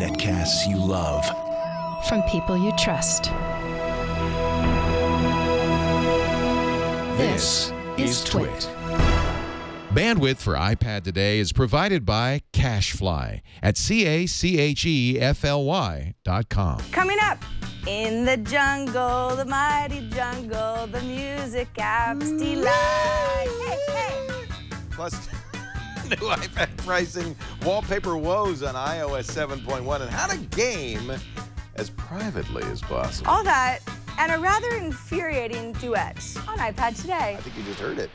Netcasts you love. From people you trust. This is Twit. Bandwidth for iPad today is provided by CacheFly at CacheFly.com. Coming up, in the jungle, the mighty jungle, the music apps delight. Hey, hey. Plus, new iPad pricing, wallpaper woes on iOS 7.1, and how to game as privately as possible. All that and a rather infuriating duet on iPad today. I think you just heard it.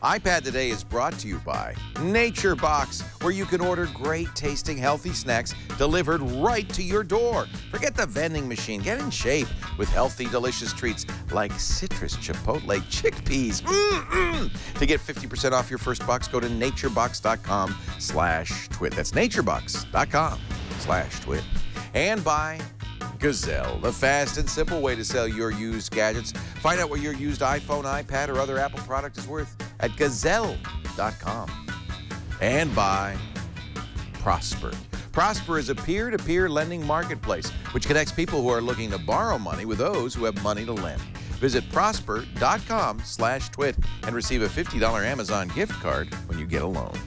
iPad Today is brought to you by Nature Box, where you can order great tasting healthy snacks delivered right to your door. Forget the vending machine. Get in shape with healthy, delicious treats like citrus chipotle chickpeas. To get 50% off your first box, go to naturebox.com/twit. That's naturebox.com/twit. And by Gazelle, the fast and simple way to sell your used gadgets. Find out what your used iPhone, iPad, or other Apple product is worth at Gazelle.com. And by Prosper. Prosper is a peer-to-peer lending marketplace which connects people who are looking to borrow money with those who have money to lend. Visit prosper.com/twit and receive a $50 Amazon gift card when you get a loan.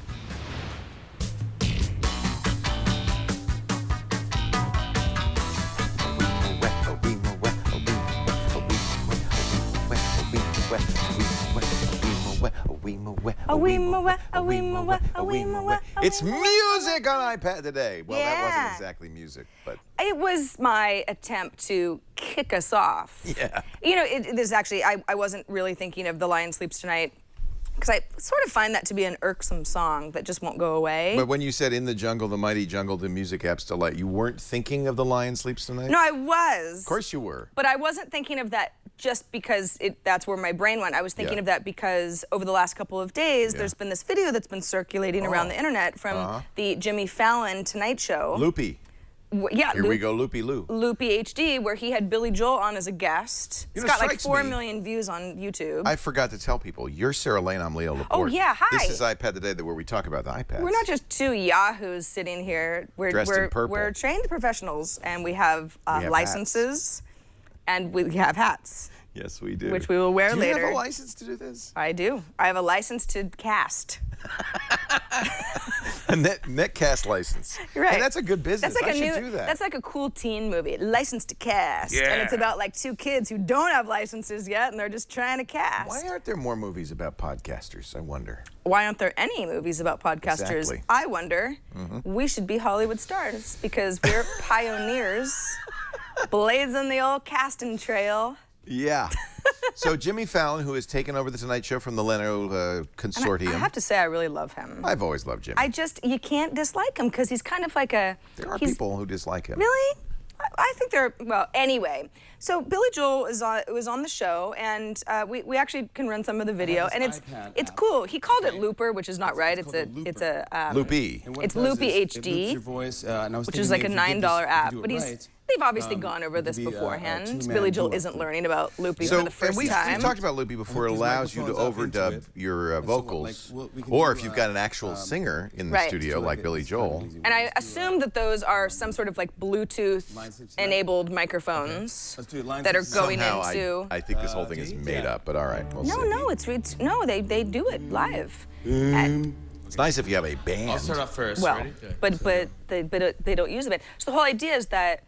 It's music on iPad today. Well, that wasn't exactly music, but it was my attempt to kick us off. Yeah. You know, there's actually, I wasn't really thinking of The Lion Sleeps Tonight, because I sort of find that to be an irksome song that just won't go away. But when you said in the jungle, the mighty jungle, the music apps delight, you weren't thinking of The Lion Sleeps Tonight? No, I was. Of course you were. But I wasn't thinking of that just because that's where my brain went. I was thinking of that because over the last couple of days, there's been this video that's been circulating around the internet from the Jimmy Fallon Tonight Show. Loopy. Yeah, Here we go, Loopy Lou. Loopy HD, where he had Billy Joel on as a guest. It's got like 4 million views on YouTube. I forgot to tell people, you're Sarah Lane, I'm Leo Laporte. Oh yeah, hi. This is iPad Today, where we talk about the iPads. We're not just two yahoos sitting here. Dressed in purple. We're trained professionals, and we have licenses, and we have hats. Yes, we do. Which we will wear later. Do you have a license to do this? I do. I have a license to cast. A netcast license. You're right. And that's a good business. That's like I should do that. That's like a cool teen movie, License to Cast. Yeah. And it's about like two kids who don't have licenses yet, and they're just trying to cast. Why aren't there more movies about podcasters, I wonder? Why aren't there any movies about podcasters? Exactly. I wonder. We should be Hollywood stars because we're pioneers, blazing the old casting trail. Yeah. So Jimmy Fallon, who has taken over the Tonight Show from the Leno consortium. I have to say, I really love him. I've always loved Jimmy. You can't dislike him because he's kind of like a... There are people who dislike him. Really? I think they're, well, anyway. So Billy Joel was on the show, and we actually can run some of the video, and it's cool. He called it Looper, which is not right. It's a Loopy. It's Loopy HD, which is like a $9 app. But they've obviously gone over this beforehand. Billy Joel isn't learning about Loopy for the first time. We've talked about Loopy before. It allows you to overdub your vocals, or if you've got an actual singer in the studio like Billy Joel. And I assume that those are some sort of like Bluetooth-enabled microphones that are going into... I think this whole thing is made up, but all right, we'll see. No, they do it live. It's nice if you have a band. I'll start off first. Well, Ready? but they don't use the band. So the whole idea is that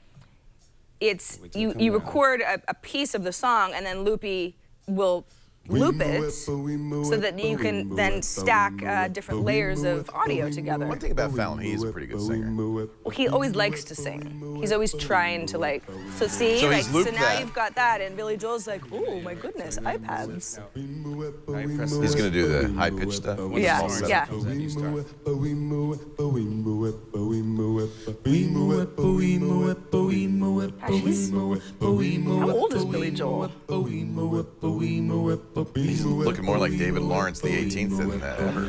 it's you record a piece of the song, and then Loopy will loop it so that you can then stack different layers of audio together. One thing about Fallon, he is a pretty good singer. Well, he always likes to sing. He's always trying to like, so see, So like, he's looped so now that. you've got that, and Billy Joel's like, oh my goodness, iPads. He's going to do the high-pitched stuff. Yeah. How old is Billy Joel? He's looking more like David Lawrence the 18th than ever.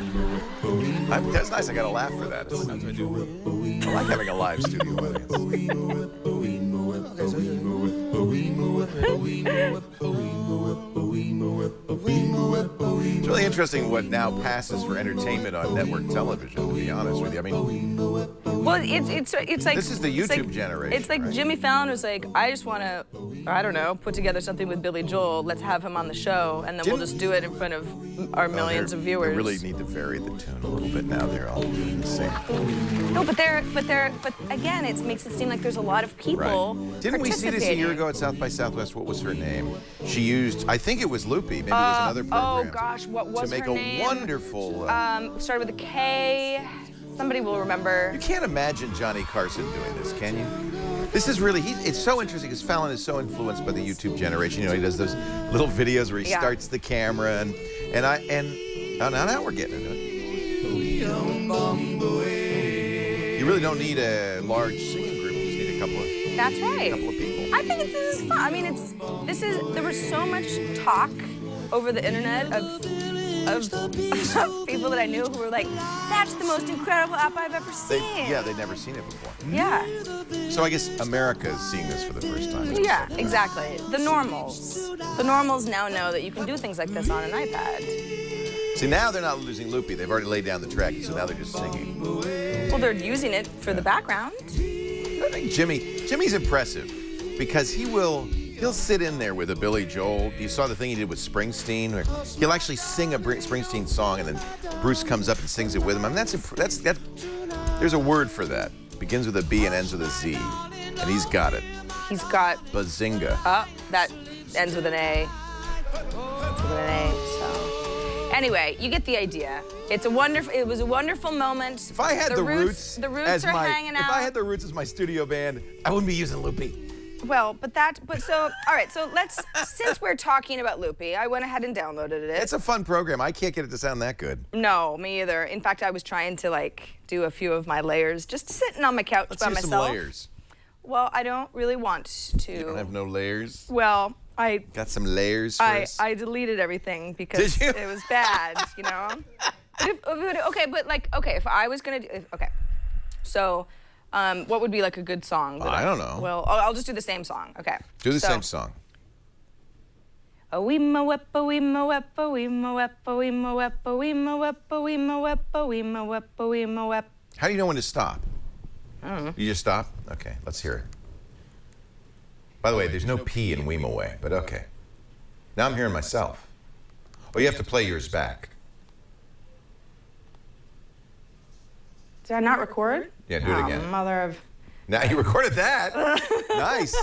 That's nice. I got to laugh for that. I like having a live studio audience. It's really interesting what now passes for entertainment on network television, to be honest with you. I mean, well, it's like this is the YouTube generation. It's like right? Jimmy Fallon was like, I just want to, I don't know, put together something with Billy Joel. Let's have him on the show, and then we'll just do it in front of our millions of viewers. They really need to vary the tune a little bit now. They're all doing the same. No, but again, it makes it seem like there's a lot of people. Right. Didn't we see this a year ago at South by Southwest? What was her name? She used, I think it was Loopy. Maybe it was another program. Oh gosh, what was her name? To make a wonderful. Started with a K. Somebody will remember. You can't imagine Johnny Carson doing this, can you? This is really, it's so interesting because Fallon is so influenced by the YouTube generation. You know, he does those little videos where he starts the camera and now we're getting into it. You really don't need a large singing group. You just need a couple of. That's right. A couple of people. I think this is fun. I mean, there was so much talk over the internet of people that I knew who were like, that's the most incredible app I've ever seen. They'd never seen it before. Yeah. So I guess America is seeing this for the first time. Yeah, exactly. The normals now know that you can do things like this on an iPad. See, now they're not losing Loopy. They've already laid down the track, so now they're just singing. Well, they're using it for the background. I think Jimmy's impressive because he'll sit in there with a Billy Joel. You saw the thing he did with Springsteen, where he'll actually sing a Springsteen song, and then Bruce comes up and sings it with him. I mean, that's there's a word for that. It begins with a B and ends with a Z, and he's got it. He's got Bazinga. That ends with an A. So anyway, you get the idea. It was a wonderful moment. If I had the Roots are hanging out. If I had the Roots as my studio band, I wouldn't be using Loopy. Well, all right, so since we're talking about Loopy, I went ahead and downloaded it. It's a fun program. I can't get it to sound that good. No, me either. In fact, I was trying to do a few of my layers, just sitting on my couch by myself. Let's hear some layers. Well, I don't really want to. You don't have no layers? Well, I got some layers for us? I deleted everything because it was bad, you know? If I was gonna do, so, what would be like a good song? I don't know. Well, I'll just do the same song. Okay. Do the same song. A wee mo wep, a wee mo wep, a wee mo wep, a wee mo wep, a wee mo wep, a wee mo wep, a wee mo wep, a wee mo wep. How do you know when to stop? I don't know. You just stop? Okay, let's hear it. By the way, there's no P in Weemaway, but okay. Now I'm hearing myself. Oh, you have to play yours back. Did I not record? Yeah, do it again. Mother of... Now you recorded that. Nice.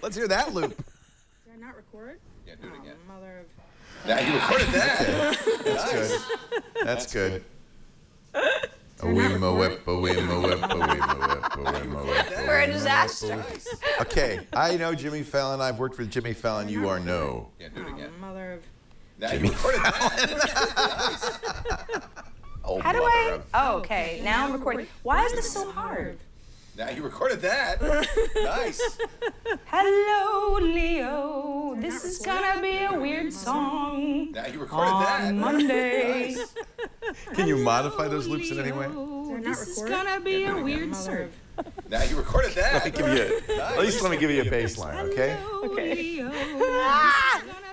Let's hear that loop. Did I not record? Yeah, do it again. Mother of... Now you recorded that. That's good. That's good. A weema whip, a weema whip, a weema whip, a weema whip. We're a disaster. Okay, I know Jimmy Fallon. I've worked with Jimmy Fallon. You are no. Yeah, do it again. Mother of... Now you recorded that. How do I? Oh, okay. Now I'm recording. Why is this so hard? Now you recorded that. Nice. Hello, Leo. This is gonna be a weird song. Now you recorded that. On Monday. Nice. Can you modify those loops in any way? This is gonna be a weird song. Now you recorded that. Let me give you at least let me give you a bass line, okay? Okay.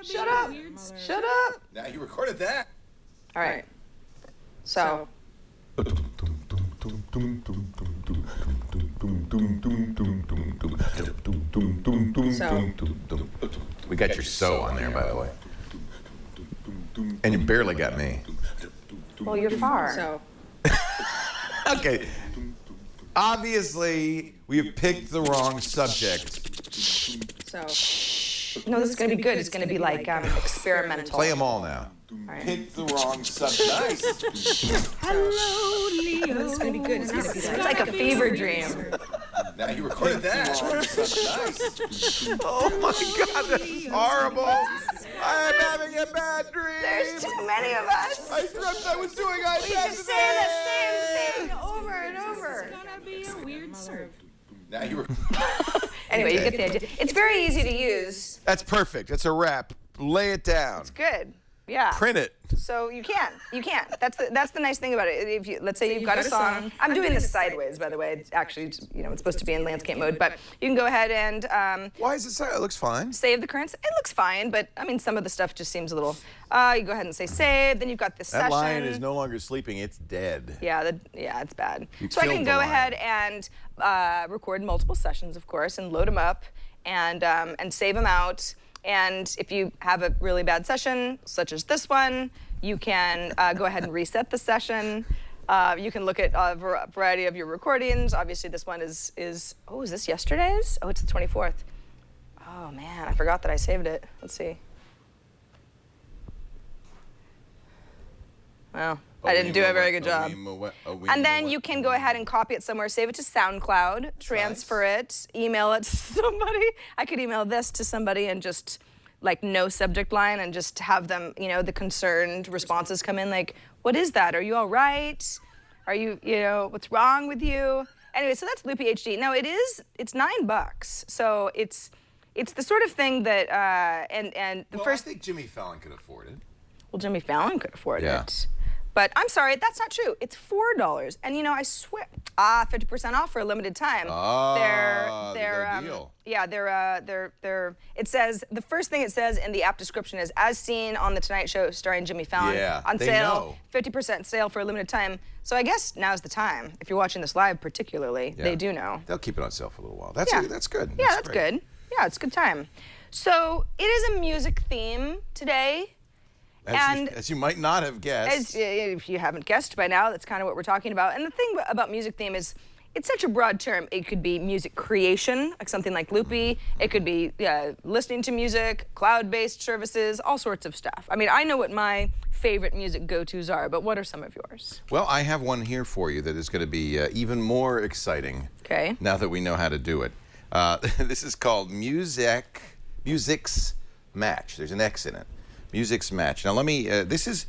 Shut up. Shut up. Now you recorded that. All right. So. We got your so on there, by the way. And you barely got me. Well, you're far. So. Okay. Obviously, we've picked the wrong subject. So. No, this is going to be good. It's going to be like experimental. Play them all now. Right. Pick the wrong subject. Nice. Hello, Leo. This is going to be good. It's going to be like a fever dream. Now you recorded that. Nice. Oh my God, that's horrible. I am having a bad dream. There's too many of us. I dreamt I was doing iPad We just say the same thing over and over. It's gonna be a weird serve. Now you were. Anyway, you get the idea. It's very easy to use. That's perfect. It's a wrap. Lay it down. It's good. Yeah. Print it. So you can. That's the nice thing about it. If you, let's say you've got a song. I'm doing this sideways, by the way. It's actually, it's supposed to be in landscape mode, but you can go ahead and Why is it so? It looks fine. save the current. It looks fine, but I mean, some of the stuff just seems a little. You go ahead and say save. Then you've got this That session. lion is no longer sleeping. It's dead. Yeah, it's bad. You So I killed can the go lion. ahead and record multiple sessions, of course, and load them up and save them out. And if you have a really bad session, such as this one, you can go ahead and reset the session. You can look at a variety of your recordings. Obviously, this one is this yesterday's? Oh, it's the 24th. Oh, man, I forgot that I saved it. Let's see. Well, I didn't do a very good job. And then you can go ahead and copy it somewhere, save it to SoundCloud, transfer it, email it to somebody. I could email this to somebody and just, like, no subject line and just have them, the concerned responses come in, like, what is that? Are you all right? Are you, what's wrong with you? Anyway, so that's Loopy HD. Now, it's $9. So it's the sort of thing that, and the first. I think Jimmy Fallon could afford it. Well, Jimmy Fallon could afford Yeah. it. But I'm sorry, that's not true. It's $4. And I swear, 50% off for a limited time. The deal. Yeah, they're, it says, the first thing it says in the app description is, as seen on The Tonight Show starring Jimmy Fallon, Yeah, on they sale, know. 50% sale for a limited time. So I guess now's the time. If you're watching this live particularly, Yeah. they do know. They'll keep it on sale for a little while. That's Yeah. that's good. Yeah, that's great. good. Yeah, it's a good time. So it is a music theme today. As you might not have guessed. If you haven't guessed by now, that's kind of what we're talking about. And the thing about music theme is, it's such a broad term. It could be music creation, like something like Loopy. It could be listening to music, cloud-based services, all sorts of stuff. I mean, I know what my favorite music go-tos are, but what are some of yours? Well, I have one here for you that is going to be even more exciting. Okay. Now that we know how to do it. This is called Music's Match. There's an X in it. Music's Match. Now let me, this is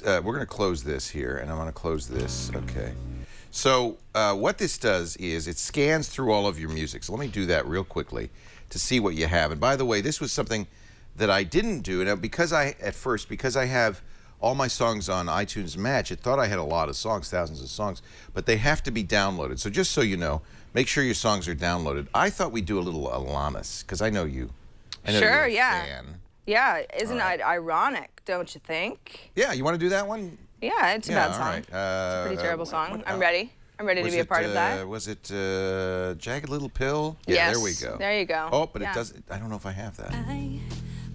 we're going to close this here, and I'm going to close this, okay. So what this does is it scans through all of your music. So let me do that real quickly to see what you have. And by the way, this was something that I didn't do. Now, because I have all my songs on iTunes Match, it thought I had a lot of songs, thousands of songs, but they have to be downloaded. So just so you know, make sure your songs are downloaded. I thought we'd do a little Alanis, because I know you. I know Sure, you're a yeah. fan. Yeah, isn't it ironic, don't you think? Yeah, you want to do that one? Yeah, it's a bad song. All right. It's a pretty terrible song. I'm ready. I'm ready to Was be a part of that. Was it Jagged Little Pill? Yeah, Yes, there we go. there you go. Oh, but Yeah. it doesn't. I don't know if I have that.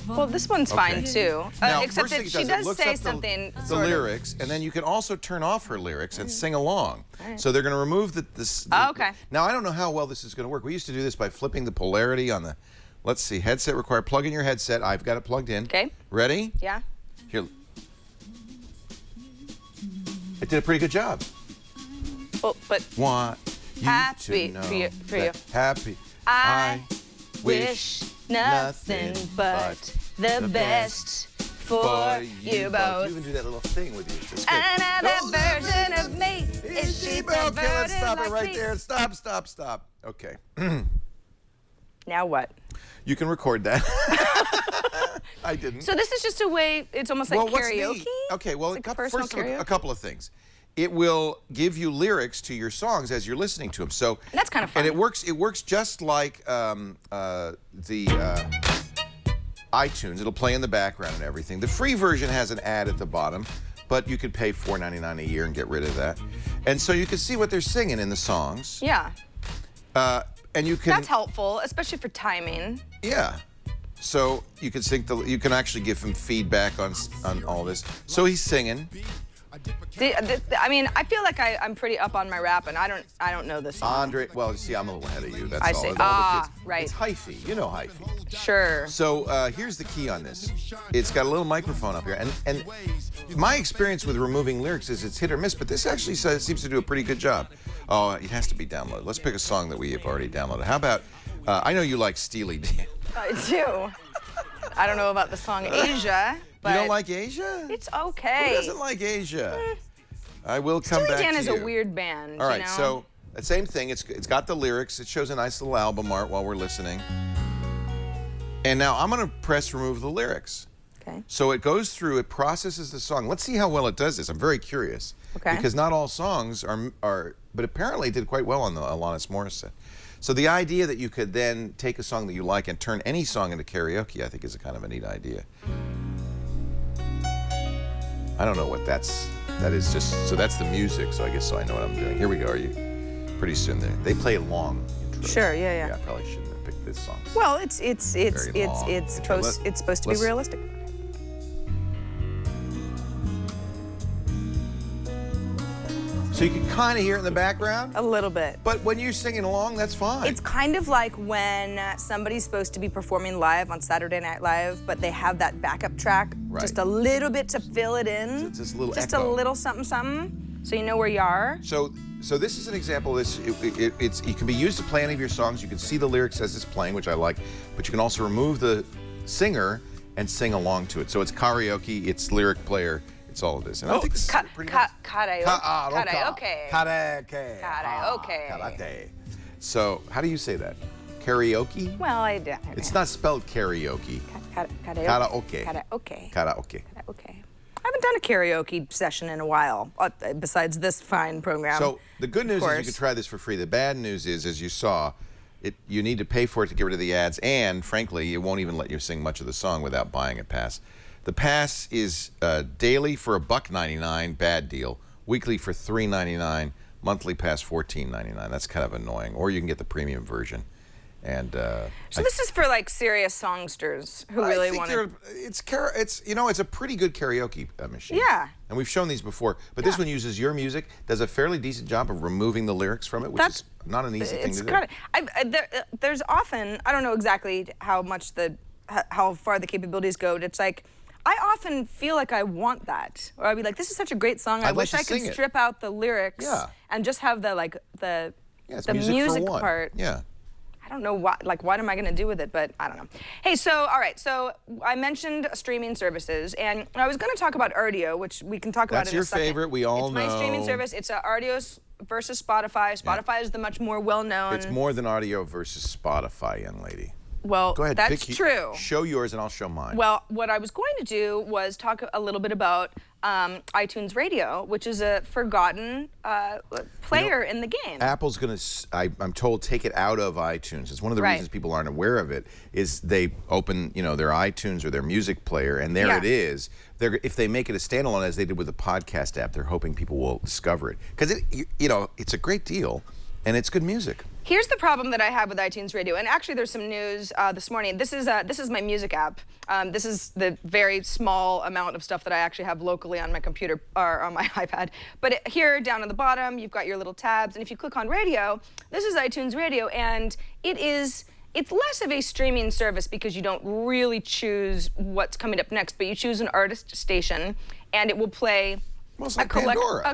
Well, this one's fine too. Now, Except first thing that it she it does looks say up something. The sort of- lyrics, and then you can also turn off her lyrics and sing along. So they're going to remove this. Oh, okay. Now I don't know how well this is going to work. We used to do this by flipping the polarity on the. Let's see. Headset required. Plug in your headset. I've got it plugged in. Okay. Ready? Yeah. Here. It did a pretty good job. Well, but Want you Happy to know for you- that happy. I wish nothing but the best for you both. You even do that little thing with you. That's good. Another Oh, version of me is she Okay, let's perverted stop like it right me? there. Stop. Okay. Now what? You can record that. I didn't. So this is just a way. It's almost like what's karaoke. neat- Okay, well, It's like personal first karaoke? a couple of things. It will give you lyrics to your songs as you're listening to them. So That's kind of fun. And it works just like the iTunes. It'll play in the background and everything. The free version has an ad at the bottom, but you could pay $4.99 a year and get rid of that. And so you can see what they're singing in the songs. Yeah. And you can. That's helpful, especially for timing. Yeah. So you can you can actually give him feedback on all this. So he's singing. I mean, I feel like I'm pretty up on my rap, and I don't know this song. Andre, well, you see, I'm a little ahead of you. That's I all. see. All the Ah, kids- right. It's hyphy. You know hyphy. Sure. So here's the key on this. It's got a little microphone up here, and my experience with removing lyrics is it's hit or miss, but this actually seems to do a pretty good job. Oh, it has to be downloaded. Let's pick a song that we have already downloaded. How about? I know you like Steely Dan. I do. I don't know about the song Asia, but You don't like Asia? it's okay. Who doesn't like Asia? I will come Steely back Dan to is you. a weird band. All right, you know? so the same thing. It's got the lyrics. It shows a nice little album art while we're listening. And now I'm going to press remove the lyrics. Okay. So it goes through, it processes the song. Let's see how well it does this. I'm very curious. Okay. Because not all songs are, but apparently it did quite well on the Alanis Morissette. So the idea that you could then take a song that you like and turn any song into karaoke, I think is a kind of a neat idea. I don't know what that is just, so that's the music, so I guess so I know what I'm doing. Here we go, are you? Pretty soon there. They play long intros. Sure, yeah. Yeah, I probably shouldn't have picked this song. Well, it's supposed to be realistic. So you can kind of hear it in the background? A little bit. But when you're singing along, that's fine. It's kind of like when somebody's supposed to be performing live on Saturday Night Live, but they have that backup track, just a little bit to fill it in. Just a little Just echo. a little something, something, so you know where you are. So this is an example of this. It can be used to play any of your songs. You can see the lyrics as it's playing, which I like, but you can also remove the singer and sing along to it. So it's karaoke, it's lyric player, it's all of this. And I think this is pretty nice. Karaoke. Karaoke. So how do you say that? Karaoke? Well, It's not spelled karaoke. Karaoke. Karaoke. Karaoke. I haven't done a karaoke session in a while, besides this fine program. So the good news is you can try this for free. The bad news is, as you saw, you need to pay for it to get rid of the ads, and frankly, it won't even let you sing much of the song without buying a pass. The pass is daily for $1.99, bad deal. Weekly for $3.99. Monthly pass $14.99. That's kind of annoying. Or you can get the premium version. And so this is for like serious songsters who really want to. It's a pretty good karaoke machine. Yeah. And we've shown these before, but this one uses your music, does a fairly decent job of removing the lyrics from it, which is not an easy thing to do. There's often, I don't know exactly how far the capabilities go. It's like, I often feel like I want that, or I'd be like, this is such a great song. I wish I could strip out the lyrics and just have the music part. Yeah. I don't know what am I going to do with it, but I don't know. Hey, all right, so I mentioned streaming services, and I was going to talk about Rdio, which we can talk about in a second. That's your favorite, we all know. It's my streaming service. It's Rdio versus Spotify. Spotify is the much more well-known. It's more than audio versus Spotify, young lady. Well, go ahead, that's true. Show yours and I'll show mine. Well, what I was going to do was talk a little bit about iTunes Radio, which is a forgotten player in the game. Apple's going to, I'm told, take it out of iTunes. It's one of the reasons people aren't aware of it, is they open, their iTunes or their music player, and there it is. If they make it a standalone, as they did with the podcast app, they're hoping people will discover it. Because, it's a great deal, and it's good music. Here's the problem that I have with iTunes Radio, and actually there's some news this morning. This is my music app. This is the very small amount of stuff that I actually have locally on my computer or on my iPad. But here down at the bottom, you've got your little tabs, and if you click on Radio, this is iTunes Radio, and it's less of a streaming service because you don't really choose what's coming up next, but you choose an artist station, and it will play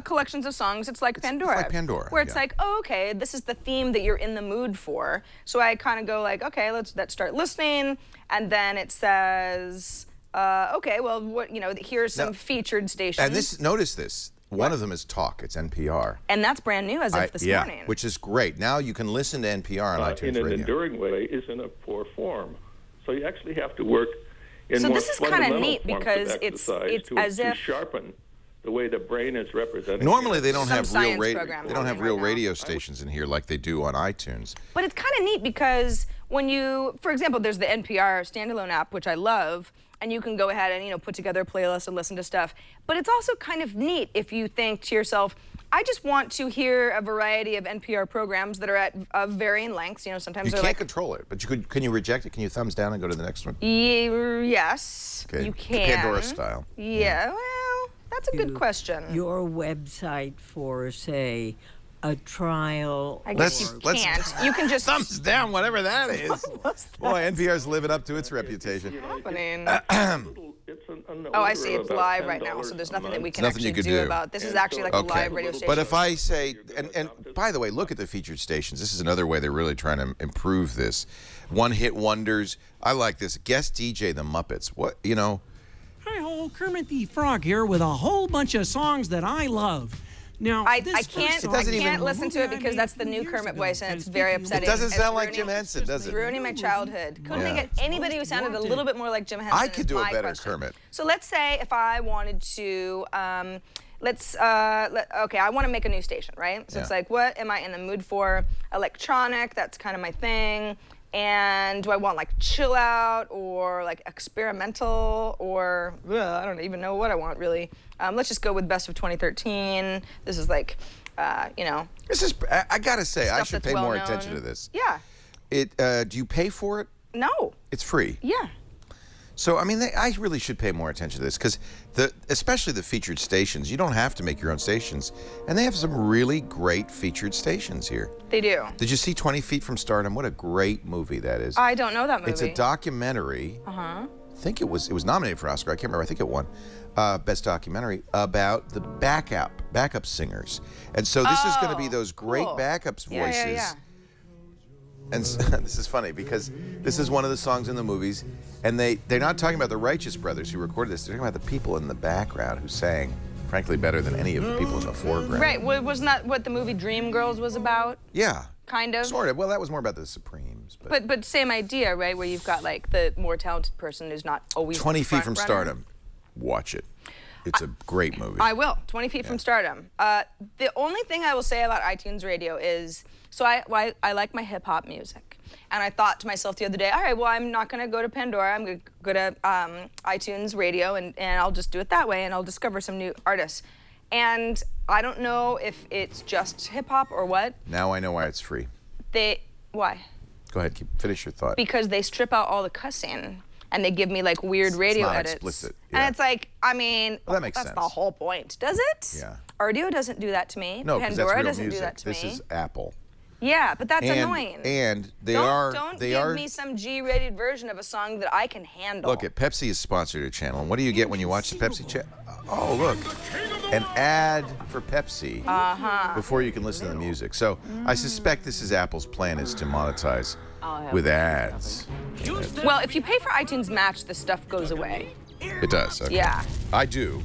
collections of songs. It's like Pandora. It's like Pandora. Where it's like, oh, okay, this is the theme that you're in the mood for. So I kind of go like, okay, let's start listening, and then it says, okay, well, here's some featured stations. And notice this. One of them is Talk. It's NPR. And that's brand new as of this morning. Which is great. Now you can listen to NPR on iTunes Radio. In an enduring way, is in a poor form. So you actually have to work in more fundamental this is kind of neat because it's as to if sharpen the way the brain is represented. Normally they don't have real radio right stations in here like they do on iTunes. But it's kind of neat because when for example, there's the NPR standalone app, which I love, and you can go ahead and put together a playlist and listen to stuff. But it's also kind of neat if you think to yourself, I just want to hear a variety of NPR programs that are at varying lengths. Sometimes you can't control it, but can you reject it? Can you thumbs down and go to the next one? Yes, okay. You can. Pandora style. Yeah, well, that's a good question. Your website for, say, a trial. I guess you can't. You can just thumbs down, whatever that is. Boy, NPR's living up to its reputation. What's happening? Oh, I see. It's live right now, so there's nothing that we can actually do about. This is actually like a live radio station. But if I say, and by the way, look at the featured stations. This is another way they're really trying to improve this. One-hit wonders. I like this. Guest DJ The Muppets. What, Hi-ho, Kermit the Frog here with a whole bunch of songs that I love. Now, I this can't person- listen to it because that's the new Kermit voice, and it's very upsetting. It doesn't It's sound like ruining- Jim Henson, does It's it? ruining my childhood. Couldn't Yeah. they get anybody who sounded a little bit more like Jim Henson? I could is do a my better question. Kermit. So let's say if I wanted to, okay, I want to make a new station, right? So it's Yeah. like, what am I in the mood for? Electronic, that's kind of my thing. And do I want like chill out or like experimental or I don't even know what I want really. Let's just go with best of 2013. This is like, This is, I gotta say, I stuff should that's pay more well-known. attention to this. Yeah. Do you pay for it? No. It's free. Yeah. So, I mean, I really should pay more attention to this because, especially the featured stations, you don't have to make your own stations. And they have some really great featured stations here. They do. Did you see 20 Feet from Stardom? What a great movie that is. I don't know that movie. It's a documentary. I think it was nominated for Oscar. I can't remember. I think it won Best Documentary about the backup singers. And so this is going to be those great cool. backups voices. Yeah. And this is funny because this is one of the songs in the movies, and they're not talking about the Righteous Brothers who recorded this. They're talking about the people in the background who sang, frankly, better than any of the people in the foreground. Right. Wasn't that what the movie Dreamgirls was about? Yeah. Kind of. Sort of. Well, that was more about the Supremes. But same idea, right? Where you've got like the more talented person who's not always 20 the Feet front from runner. Stardom. Watch it. It's a great movie. I will. 20 Feet from Stardom. The only thing I will say about iTunes Radio is, so I like my hip hop music. And I thought to myself the other day, all right, well, I'm not going to go to Pandora. I'm going to go to iTunes Radio, and I'll just do it that way, and I'll discover some new artists. And I don't know if it's just hip hop or what. Now I know why it's free. Why? Go ahead. Finish your thought. Because they strip out all the cussing. And they give me like weird radio not edits. explicit, And yeah. it's like, I mean, Well, that makes that's sense. the whole point. Does it? Yeah. Audio doesn't do that to me. No, because that's Pandora real doesn't music. do that to This me. is Apple. Yeah, but that's And- annoying. and they don't, are- Don't they give are- me some G-rated version of a song that I can handle. Look, Pepsi has sponsored a channel. And what do you get when you watch the Pepsi channel? Oh, look. An ad for Pepsi before you can listen to the music. So I suspect this is Apple's plan is to monetize with ads. Well, if you pay for iTunes Match, the stuff goes away. It does. Okay. Yeah. I do.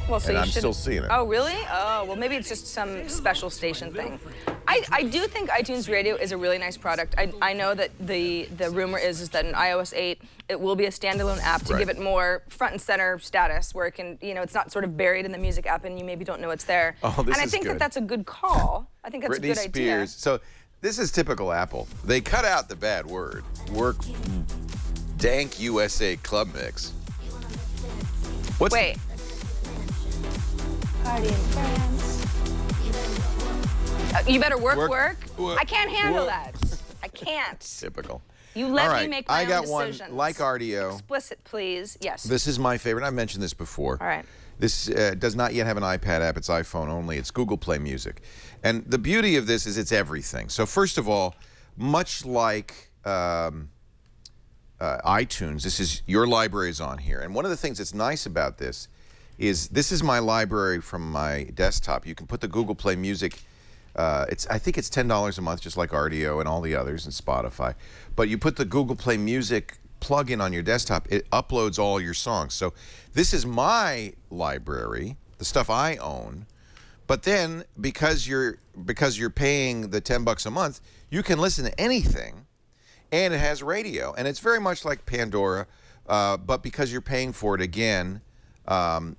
Well, so And you I'm should. still seeing it. Oh, really? Oh, well, maybe it's just some special station thing. I do think iTunes Radio is a really nice product. I know that the rumor is that in iOS 8 it will be a standalone app to Right. give it more front and center status, where it can, it's not sort of buried in the music app and you maybe don't know it's there. Oh, this and I is think good. that that's a good call. I think that's Britney a good idea. Spears. So this is typical Apple. They cut out the bad word. Work dank USA club mix. Wait. Party in France. You better work. I can't handle that. I can't. Typical. You let All right, me make my I got own one decisions. like RDO. Explicit, please. Yes. This is my favorite. I mentioned this before. All right. This does not yet have an iPad app. It's iPhone only. It's Google Play Music. And the beauty of this is it's everything. So first of all, much like iTunes, this is your library is on here. And one of the things that's nice about this is my library from my desktop. You can put the Google Play Music. I think it's $10 a month, just like RDO and all the others and Spotify. But you put the Google Play Music plug-in on your desktop, it uploads all your songs. So this is my library, the stuff I own. But then because you're paying the $10 a month, you can listen to anything, and it has radio, and it's very much like Pandora. But because you're paying for it again,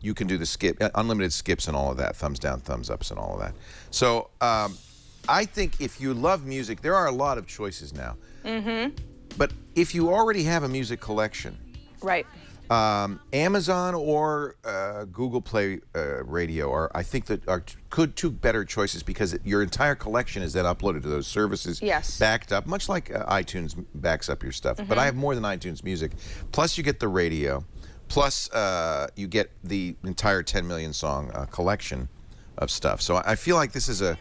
you can do the unlimited skips and all of that, thumbs down, thumbs ups, and all of that. So I think if you love music, there are a lot of choices now. Mm-hmm. But if you already have a music collection, Right. Amazon or Google Play Radio are two better choices because your entire collection is then uploaded to those services, Yes. backed up, much like iTunes backs up your stuff. But I have more than iTunes Music. Plus, you get the radio. Plus, you get the entire 10 million song collection of stuff. So I feel like this is a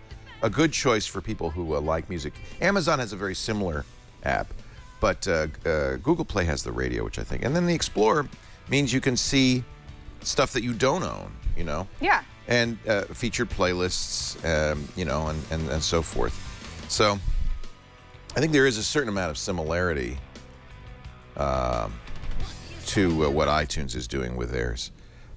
good choice for people who like music. Amazon has a very similar app. But Google Play has the radio, which I think. And then the Explorer means you can see stuff that you don't own, Yeah. and featured playlists, and so forth. So I think there is a certain amount of similarity to what iTunes is doing with theirs.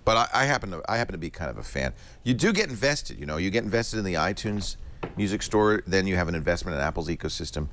But I happen to be kind of a fan. You do get invested, you know. You get invested in the iTunes music store, then you have an investment in Apple's ecosystem.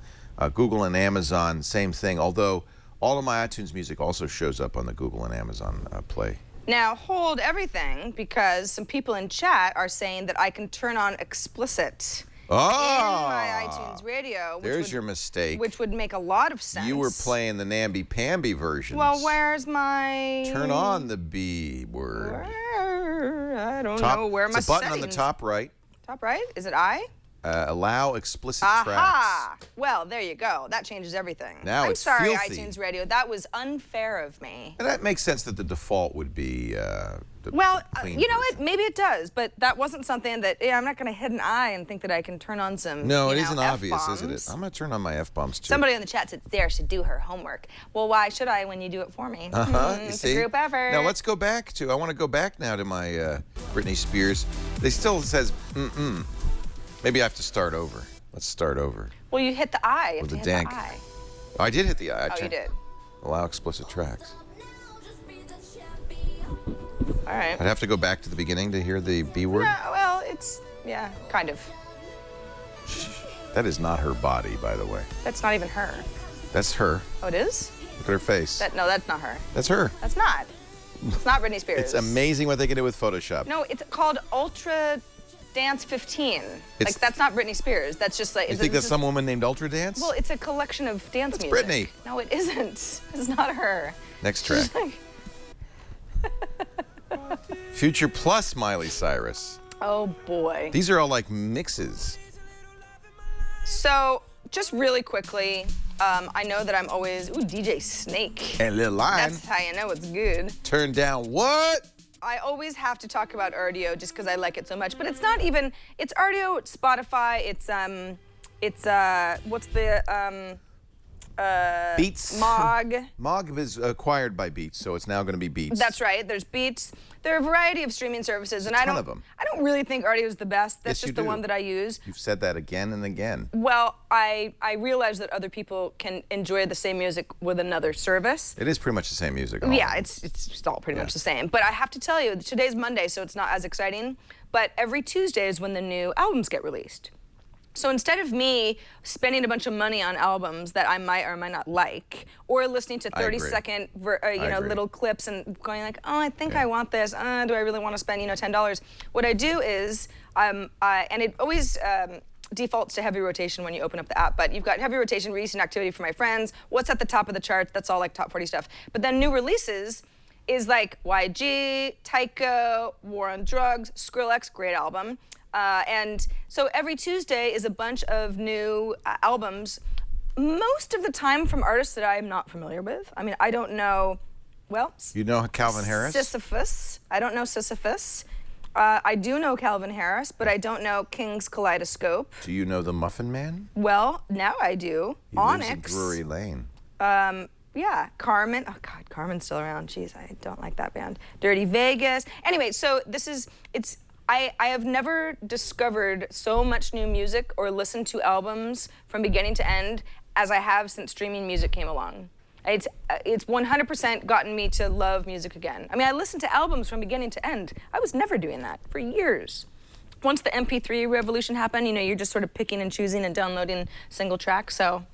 Google and Amazon, same thing. Although all of my iTunes music also shows up on the Google and Amazon Play. Now hold everything, because some people in chat are saying that I can turn on explicit in my iTunes radio. There's your mistake. Which would make a lot of sense. You were playing the namby-pamby versions. Well, where's my... Turn on the B word. I don't know where my It's a button settings. on the top right. Top right? Is it I? Allow explicit tracks. Aha! Well, there you go. That changes everything. Now I'm it's sorry, filthy. iTunes Radio. That was unfair of me. And that makes sense that the default would be the Well, clean you know what? version. Maybe it does, but that wasn't something that, I'm not going to hit an eye and think that I can turn on some, No, it you know, isn't obvious, F-bombs. isn't it? I'm going to turn on my F-bombs, too. Somebody in the chat said Sarah should do her homework. Well, why should I when you do it for me? You It's see? a group effort. Now, let's go back to, I want to go back now to my Britney Spears. They still says, Maybe I have to start over. Let's start over. Well, you hit the I. You have With to the hit dank. the I. Oh, I did hit the I. Oh, you did. Allow explicit tracks. All right. I'd have to go back to the beginning to hear the B word. No, well, it's, kind of. That is not her body, by the way. That's not even her. That's her. Oh, it is? Look at her face. No, that's not her. That's her. That's not. It's not Britney Spears. It's amazing what they can do with Photoshop. No, it's called Ultra Dance 15. Like, that's not Britney Spears. That's just like... You think that's some woman named Ultra Dance? Well, it's a collection of dance That's music. Britney. No, it isn't. It's not her. Next track. Future plus Miley Cyrus. Oh, boy. These are all like mixes. So, just really quickly, I know that I'm always... Ooh, DJ Snake. And Lil Line. That's how you know it's good. Turn down what? I always have to talk about Rdio just because I like it so much, but it's not even, it's Rdio, it's Spotify, what's the, Beats. Mog. Mog is acquired by Beats, so it's now going to be Beats. That's right, there's Beats. There are a variety of streaming services, and I ton of them. don't really think Rdio is the best. That's Yes, you just the do. one that I use. You've said that again and again. Well, I realize that other people can enjoy the same music with another service. It is pretty much the same music. Yeah, it's all pretty much the same. But I have to tell you, today's Monday, so it's not as exciting, but every Tuesday is when the new albums get released. So instead of me spending a bunch of money on albums that I might or might not like, or listening to 30-second little clips and going like, oh, I think I want this. Do I really want to spend $10? What I do is, and it always defaults to heavy rotation when you open up the app, but you've got heavy rotation, recent activity for my friends, what's at the top of the charts, that's all like top 40 stuff. But then new releases is like YG, Tycho, War on Drugs, Skrillex, great album. And so every Tuesday is a bunch of new albums, most of the time from artists that I'm not familiar with. I mean, I don't know, well... You know Calvin Harris? Sisyphus. I don't know Sisyphus. I do know Calvin Harris, but I don't know King's Kaleidoscope. Do you know the Muffin Man? Well, now I do. He Onyx. lives in Drury Lane. Yeah, Carmen. Oh God, Carmen's still around. Jeez, I don't like that band. Dirty Vegas. Anyway, so I have never discovered so much new music or listened to albums from beginning to end as I have since streaming music came along. It's 100% gotten me to love music again. I mean, I listened to albums from beginning to end. I was never doing that for years. Once the MP3 revolution happened, you're just sort of picking and choosing and downloading single tracks. So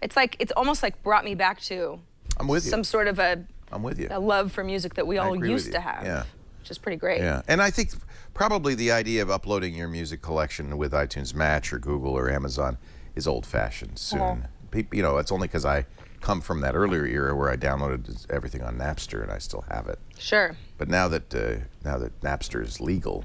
it's almost like brought me back to I'm with you. some sort of a love for music that we all agree with used you. to have. Yeah. Which is pretty great. Yeah, and I think probably the idea of uploading your music collection with iTunes Match or Google or Amazon is old-fashioned soon. It's only because I come from that earlier era where I downloaded everything on Napster and I still have it. Sure. But now that Napster is legal.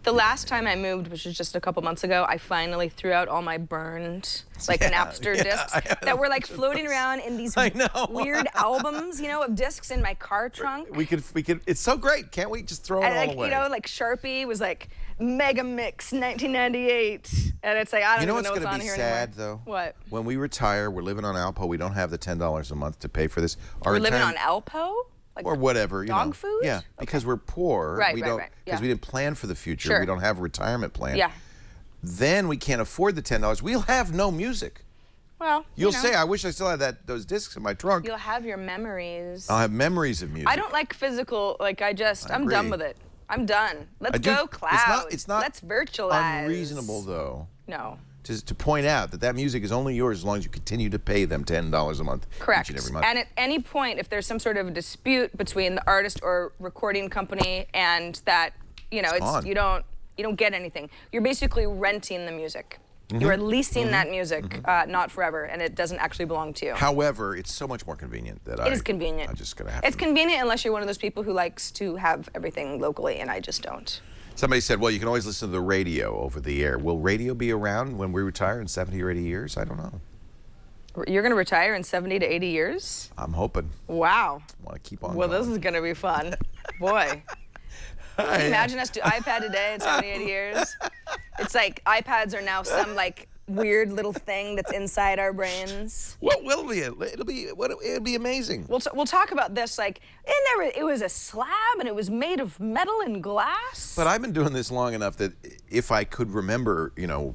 The last time I moved, which was just a couple months ago, I finally threw out all my burned Napster discs that were like floating around in these weird albums, of discs in my car trunk. We could. It's so great. Can't we just throw it all away? Like Sharpie was like Mega Mix 1998, and it's like I don't even know what's on here anymore. You know what's going to be sad though? What? When we retire, we're living on Alpo. We don't have the $10 a month to pay for this. We're living on Alpo. Like or whatever, dog food? Yeah, because we're poor. Right, we right, don't, right. Because we didn't plan for the future. Sure. We don't have a retirement plan. Yeah. Then we can't afford the $10. We'll have no music. Well, You'll say, I wish I still had those discs in my trunk. You'll have your memories. I'll have memories of music. I don't like physical, I'm done with it. I'm done. Let's go cloud. It's not Let's virtualize. unreasonable, though. No. To point out that music is only yours as long as you continue to pay them $10 a month Correct. each and every month. And at any point, if there's some sort of dispute between the artist or recording company and that, you don't get anything. You're basically renting the music. You are leasing that music, not forever, and it doesn't actually belong to you. However, it's so much more convenient that It is convenient. I'm just gonna have It's to. convenient unless you're one of those people who likes to have everything locally, and I just don't. Somebody said, well, you can always listen to the radio over the air. Will radio be around when we retire in 70 or 80 years? I don't know. You're going to retire in 70 to 80 years? I'm hoping. Wow. I want to keep on Well, going. this is going to be fun. Boy. Can you imagine us do iPad today in 70, 80 years? It's like iPads are now some weird little thing that's inside our brains. What will be it? It'll be amazing. We'll talk about this it was a slab and it was made of metal and glass. But I've been doing this long enough that if I could remember,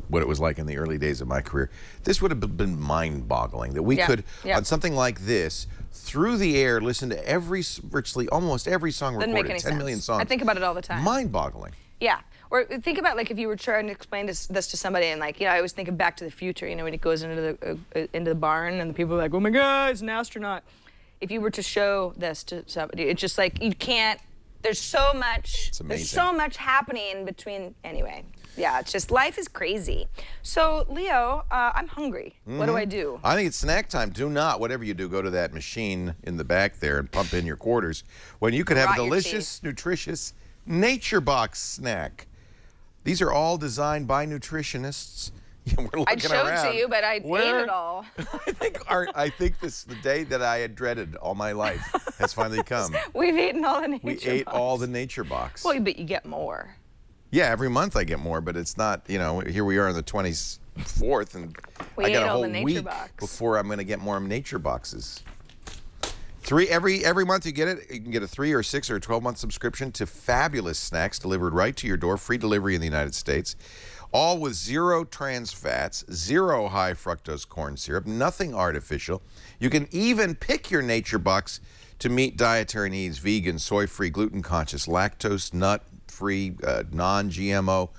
what it was like in the early days of my career, this would have been mind-boggling. That we could, on something like this, through the air, listen to virtually almost every song Doesn't recorded, make any 10 sense. million songs. I think about it all the time. Mind-boggling. Yeah. Or think about if you were trying to explain this to somebody and I always think of Back to the Future, when it goes into the barn and the people are like, oh my God, it's an astronaut. If you were to show this to somebody, it's just you can't, there's so much, It's amazing. there's so much happening between, anyway. Yeah, it's just, life is crazy. So, Leo, I'm hungry. What do I do? I think it's snack time. Do not, whatever you do, go to that machine in the back there and pump in your quarters when you could have Rot a your delicious, nutritious Nature Box snack. These are all designed by nutritionists. We're looking I'd show it around. to you, but I ate it all. I think the day that I had dreaded all my life has finally come. We've eaten all the Nature We ate Box. all the Nature Box. Well, but you get more. Yeah, every month I get more, but it's not, here we are on the 24th, and We I got ate a all whole the Nature week Box. before I'm going to get more Nature Boxes. Every month you get it, you can get a 3 or 6 or 12-month subscription to fabulous snacks delivered right to your door, free delivery in the United States, all with 0 trans fats, 0 high fructose corn syrup, nothing artificial. You can even pick your Nature Box to meet dietary needs: vegan, soy-free, gluten-conscious, lactose, nut-free, non-GMO.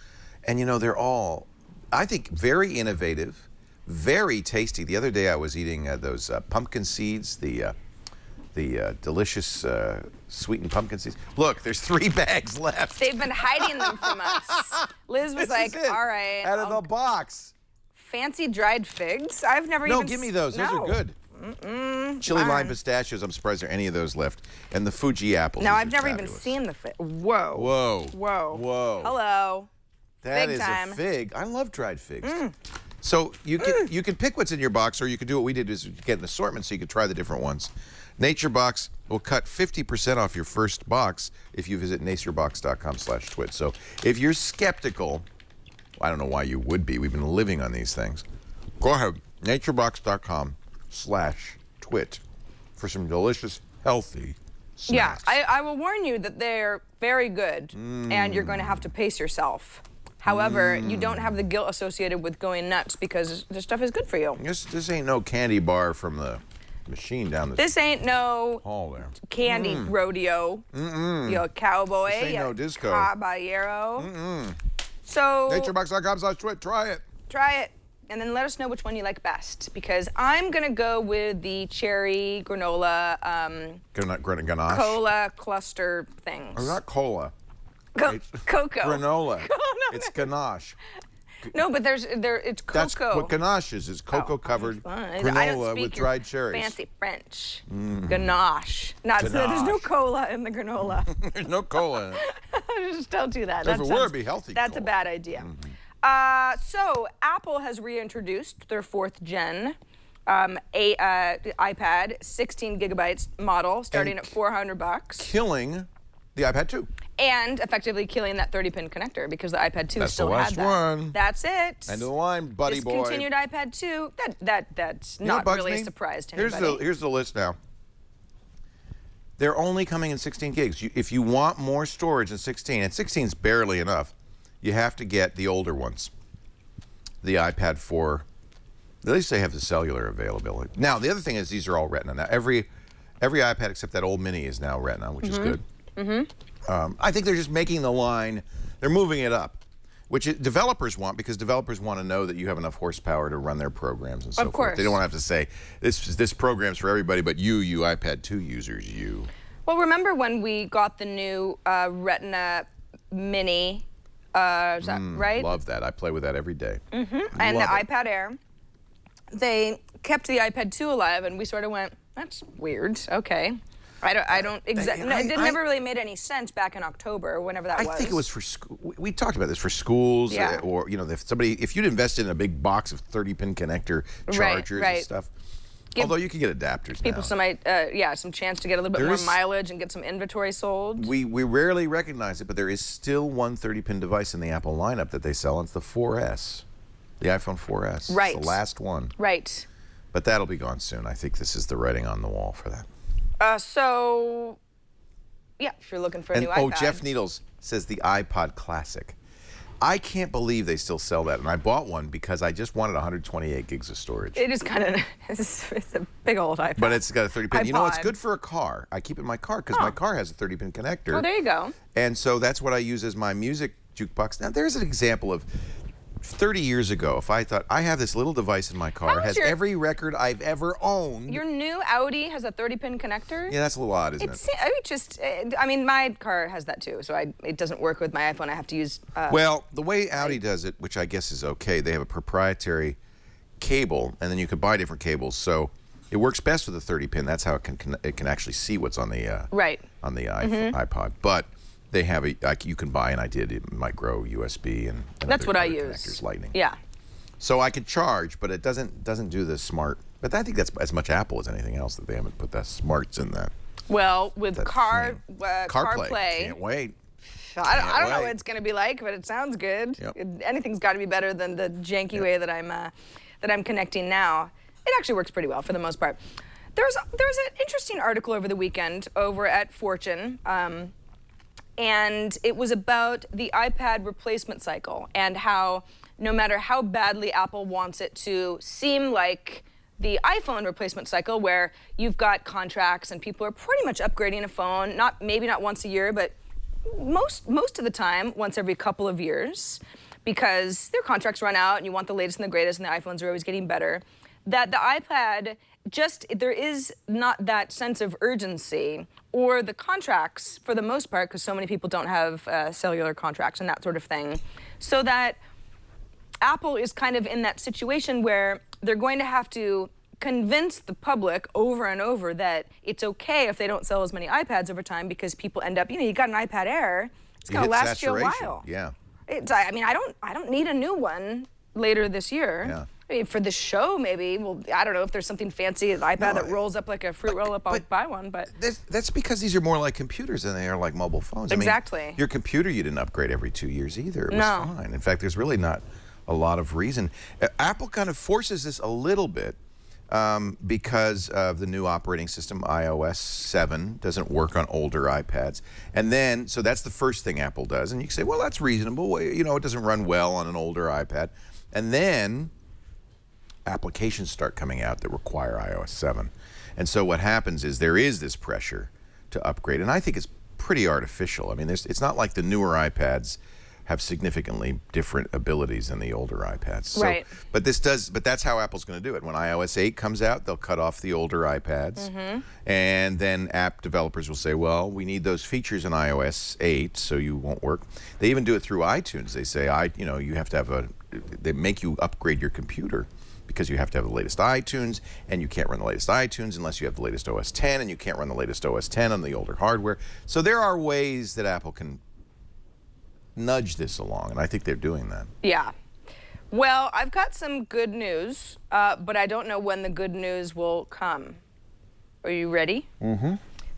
And they're all, I think, very innovative, very tasty. The other day I was eating those pumpkin seeds, the delicious sweetened pumpkin seeds. Look, there's 3 bags left. They've been hiding them from us. Liz was like, all right. Out of the box. Fancy dried figs? I've never No, even... give me those. Those No. are good. Chili lime pistachios. I'm surprised there are any of those left. And the Fuji apples. No, These I've are never even fabulous. seen the fig. Whoa. Whoa. Whoa. Whoa. Hello. That Fig is time. a fig. I love dried figs. So you can pick what's in your box, or you can do what we did, is get an assortment so you can try the different ones. Nature Box will cut 50% off your first box if you visit naturebox.com/twit. So if you're skeptical, I don't know why you would be. We've been living on these things. Go ahead, naturebox.com/twit for some delicious, healthy snacks. Yeah, I will warn you that they're very good, and you're going to have to pace yourself. However, you don't have the guilt associated with going nuts because this stuff is good for you. This ain't no candy bar from the machine down the This ain't no hall there. candy rodeo. You cowboy. This ain't you no disco. Caballero. So naturebox.com/twit. Try it. try it, and then let us know which one you like best. Because I'm gonna go with the cherry granola Ganache. cola cluster things. Oh, not cola. Cocoa. Granola. No, It's ganache. No, but it's cocoa. That's what ganache is. It's cocoa-covered Fine. I don't granola speak with your dried cherries. Fancy French. Ganache. There's no Ganache. cola in the granola. There's no cola in it. Just don't do that. If That it were, sounds- it'd be healthy That's a cola. bad idea. So Apple has reintroduced their 4th gen iPad 16 gigabytes model starting And at $400 Killing the iPad 2. and effectively killing that 30-pin connector because the iPad 2 That's still the last had that. one. That's it. End of the line, buddy boy. Discontinued iPad 2. That's You know what not bugs really me? a surprise to Here's anybody. Here's the list now. They're only coming in 16 gigs. If you want more storage than 16, and 16 is barely enough, you have to get the older ones. The iPad 4 At least they have the cellular availability. Now, the other thing is these are all Retina. Now, every iPad except that old Mini is now Retina, which is good. I think they're just making the line, they're moving it up, which developers want, because developers want to know that you have enough horsepower to run their programs and so forth. Of course. They don't want to have to say, this program's for everybody but you iPad 2 users, you. Well, remember when we got the new Retina Mini, is that right? Love that. I play with that every day. And the iPad Air. They kept the iPad 2 alive, and we sort of went, that's weird. Okay. I don't exactly. It never really made any sense back in October, whenever that was. I think it was for school. We talked about this for schools, or if you'd invested in a big box of 30-pin connector chargers and stuff. Although you can get adapters people now. some chance to get a little bit more mileage and get some inventory sold. We rarely recognize it, but there is still one 30-pin device in the Apple lineup that they sell, and it's the 4S, the iPhone 4S. Right. It's the last one. Right. But that'll be gone soon. I think this is the writing on the wall for that. So, yeah, if you're looking for a new iPad. Oh, Jeff Needles says the iPod Classic. I can't believe they still sell that, and I bought one because I just wanted 128 gigs of storage. It is kind of, it's a big old iPad. But it's got a 30-pin. iPod. You know, it's good for a car. I keep it in my car because my car has a 30-pin connector. Oh, there you go. And so that's what I use as my music jukebox. Now, there's an example of 30 years ago, if I thought, I have this little device in my car, it has every record I've ever owned. Your new Audi has a 30-pin connector? Yeah, that's a little odd, isn't it? I mean, my car has that too, so it doesn't work with my iPhone. I have to use... well, the way Audi does it, which I guess is okay, they have a proprietary cable, and then you can buy different cables, so it works best with a 30-pin. That's how it can actually see what's on the on the iPod. But they have you can buy, and I did, it micro USB and that's what I use. Connectors, Lightning. Yeah. So I could charge, but it doesn't do the smart. But I think that's as much Apple as anything else that they haven't put the smarts in that. Well, with CarPlay. Can't wait. I don't know what it's going to be like, but it sounds good. Yep. Anything's got to be better than the janky way that I'm connecting now. It actually works pretty well for the most part. There's an interesting article over the weekend over at Fortune. And it was about the iPad replacement cycle and how no matter how badly Apple wants it to seem like the iPhone replacement cycle, where you've got contracts and people are pretty much upgrading a phone, maybe not once a year, but most of the time once every couple of years, because their contracts run out and you want the latest and the greatest, and the iPhones are always getting better, that the iPad there is not that sense of urgency, or the contracts, for the most part, because so many people don't have cellular contracts and that sort of thing, so that Apple is kind of in that situation where they're going to have to convince the public over and over that it's okay if they don't sell as many iPads over time, because people end up, you got an iPad Air, it's going to last you a while. Yeah. I mean, I don't need a new one later this year. Yeah. I mean, for this show, maybe. Well, I don't know if there's something fancy, an iPad that rolls up like a fruit roll-up, I'll buy one, but... That's because these are more like computers than they are like mobile phones. Exactly. I mean, your computer you didn't upgrade every 2 years either. It was fine. In fact, there's really not a lot of reason. Apple kind of forces this a little bit because of the new operating system, iOS 7, doesn't work on older iPads. And then, so that's the first thing Apple does. And you can say, well, that's reasonable. It doesn't run well on an older iPad. And then applications start coming out that require iOS 7. And so what happens is there is this pressure to upgrade. And I think it's pretty artificial. I mean, it's not like the newer iPads have significantly different abilities than the older iPads. So, right. But that's how Apple's going to do it. When iOS 8 comes out, they'll cut off the older iPads. And then app developers will say, well, we need those features in iOS 8, so you won't work. They even do it through iTunes. They say, you have to have they make you upgrade your computer because you have to have the latest iTunes, and you can't run the latest iTunes unless you have the latest OS 10, and you can't run the latest OS 10 on the older hardware. So there are ways that Apple can nudge this along, and I think they're doing that. Yeah. Well, I've got some good news, but I don't know when the good news will come. Are you ready?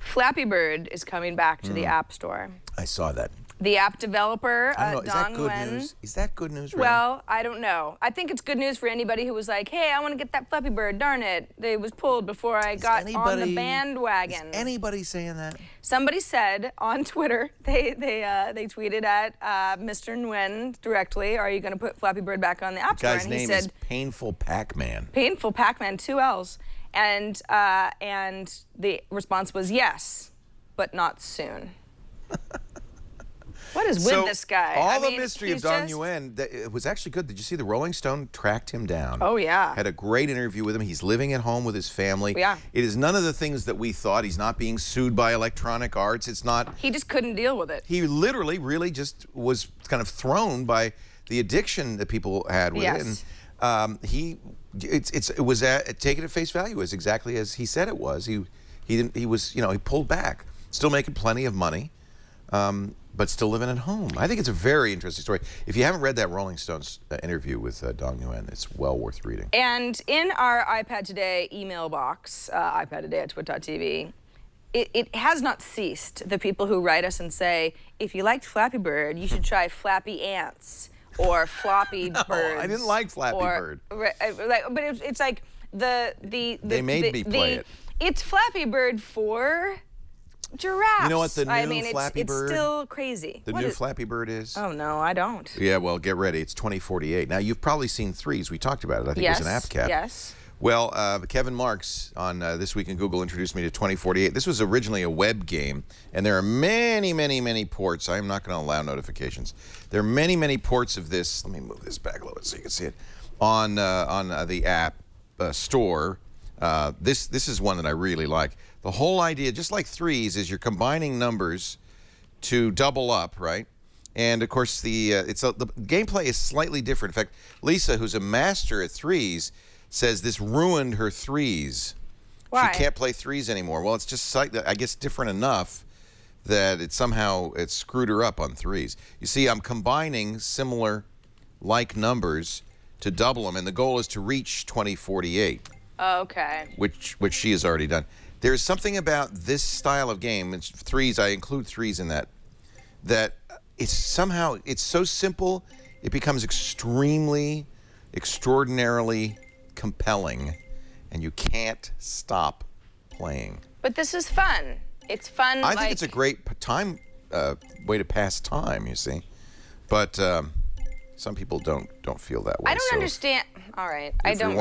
Flappy Bird is coming back to the App Store. I saw that. The app developer, I don't know, is that Dong good Nguyen. news? Is that good news, really? Well, I don't know. I think it's good news for anybody who was like, hey, I want to get that Flappy Bird. Darn it. It was pulled before I got on the bandwagon. Is anybody saying that? Somebody said on Twitter, they tweeted at Mr. Nguyen directly, are you going to put Flappy Bird back on the App Store? Guy's And he name said, is Painful Pac-Man. Painful Pac-Man, 2 L's. And the response was yes, but not soon. What is with this guy? All the mystery of Dong Nguyen, it was actually good. Did you see the Rolling Stone tracked him down? Oh, yeah. Had a great interview with him. He's living at home with his family. Yeah. It is none of the things that we thought. He's not being sued by Electronic Arts. It's not. He just couldn't deal with it. He literally, really just was kind of thrown by the addiction that people had with it. And it was taken at face value as exactly as he said it was. He was, he pulled back, still making plenty of money. But still living at home. I think it's a very interesting story. If you haven't read that Rolling Stones interview with Dong Nguyen, it's well worth reading. And in our iPad Today email box, iPadToday@twit.tv, it has not ceased. The people who write us and say, if you liked Flappy Bird, you should try Flappy Ants or Floppy Birds. I didn't like Flappy Bird. But it's like they made me play it. It's Flappy Bird for giraffes. You know what the new Flappy Bird? It's still crazy. The new Flappy Bird is? Oh, no, I don't. Yeah, well, get ready. It's 2048. Now, you've probably seen Threes. We talked about it. I think it was an app cap. Yes. Well, Kevin Marks on This Week in Google introduced me to 2048. This was originally a web game, and there are many, many, many ports. I am not going to allow notifications. There are many, many ports of this. Let me move this back a little bit so you can see it. On the app store. This is one that I really like. The whole idea, just like Threes, is you're combining numbers to double up, right? And of course, the gameplay is slightly different. In fact, Lisa, who's a master at Threes, says this ruined her Threes. Why? She can't play Threes anymore. Well, it's just slightly, I guess, different enough that it screwed her up on Threes. You see, I'm combining similar like numbers to double them, and the goal is to reach 2048. Okay. Which she has already done. There's something about this style of game, it's Threes, I include Threes in that it's so simple, it becomes extraordinarily compelling, and you can't stop playing. But this is fun. It's fun. I think it's a great way to pass time, you see. But some people don't feel that way. I don't understand. All right, I don't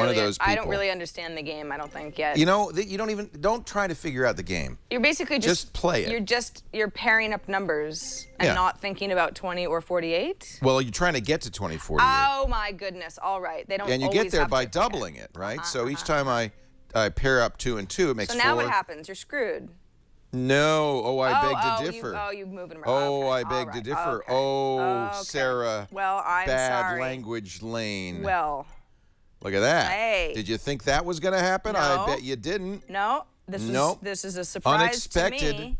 really understand the game. I don't think yet. You know, you don't try to figure out the game. You're basically just play it. You're pairing up numbers and not thinking about 20 or 48. Well, you're trying to get to 2048. Oh my goodness! All right, they don't. And you get there by doubling it, right? So each time I pair up 2 and 2, it makes 4. So now what happens? You're screwed. No. Oh, I beg to differ. You're moving around. Oh, I beg to differ. Okay. Oh, okay. Sarah. Well, I'm bad language lane. Well. Look at that. Hey. Did you think that was going to happen? No. I bet you didn't. No. This is a surprise Unexpected. to me.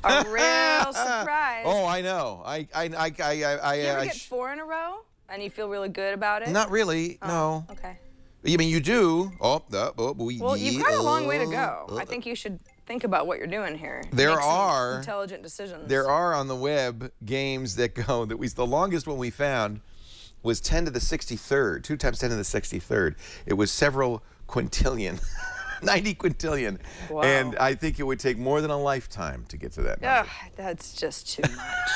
A real surprise. Oh, I know. You ever get 4 in a row and you feel really good about it? Not really. No. Okay. You mean you do? Well, you've got a long way to go. I think you should think about what you're doing here. There Make some are intelligent decisions. There are on the web games that go the longest one we found was 10 to the 63rd, 2 times 10 to the 63rd. It was several quintillion, 90 quintillion. Wow. And I think it would take more than a lifetime to get to that number. Ugh, that's just too much.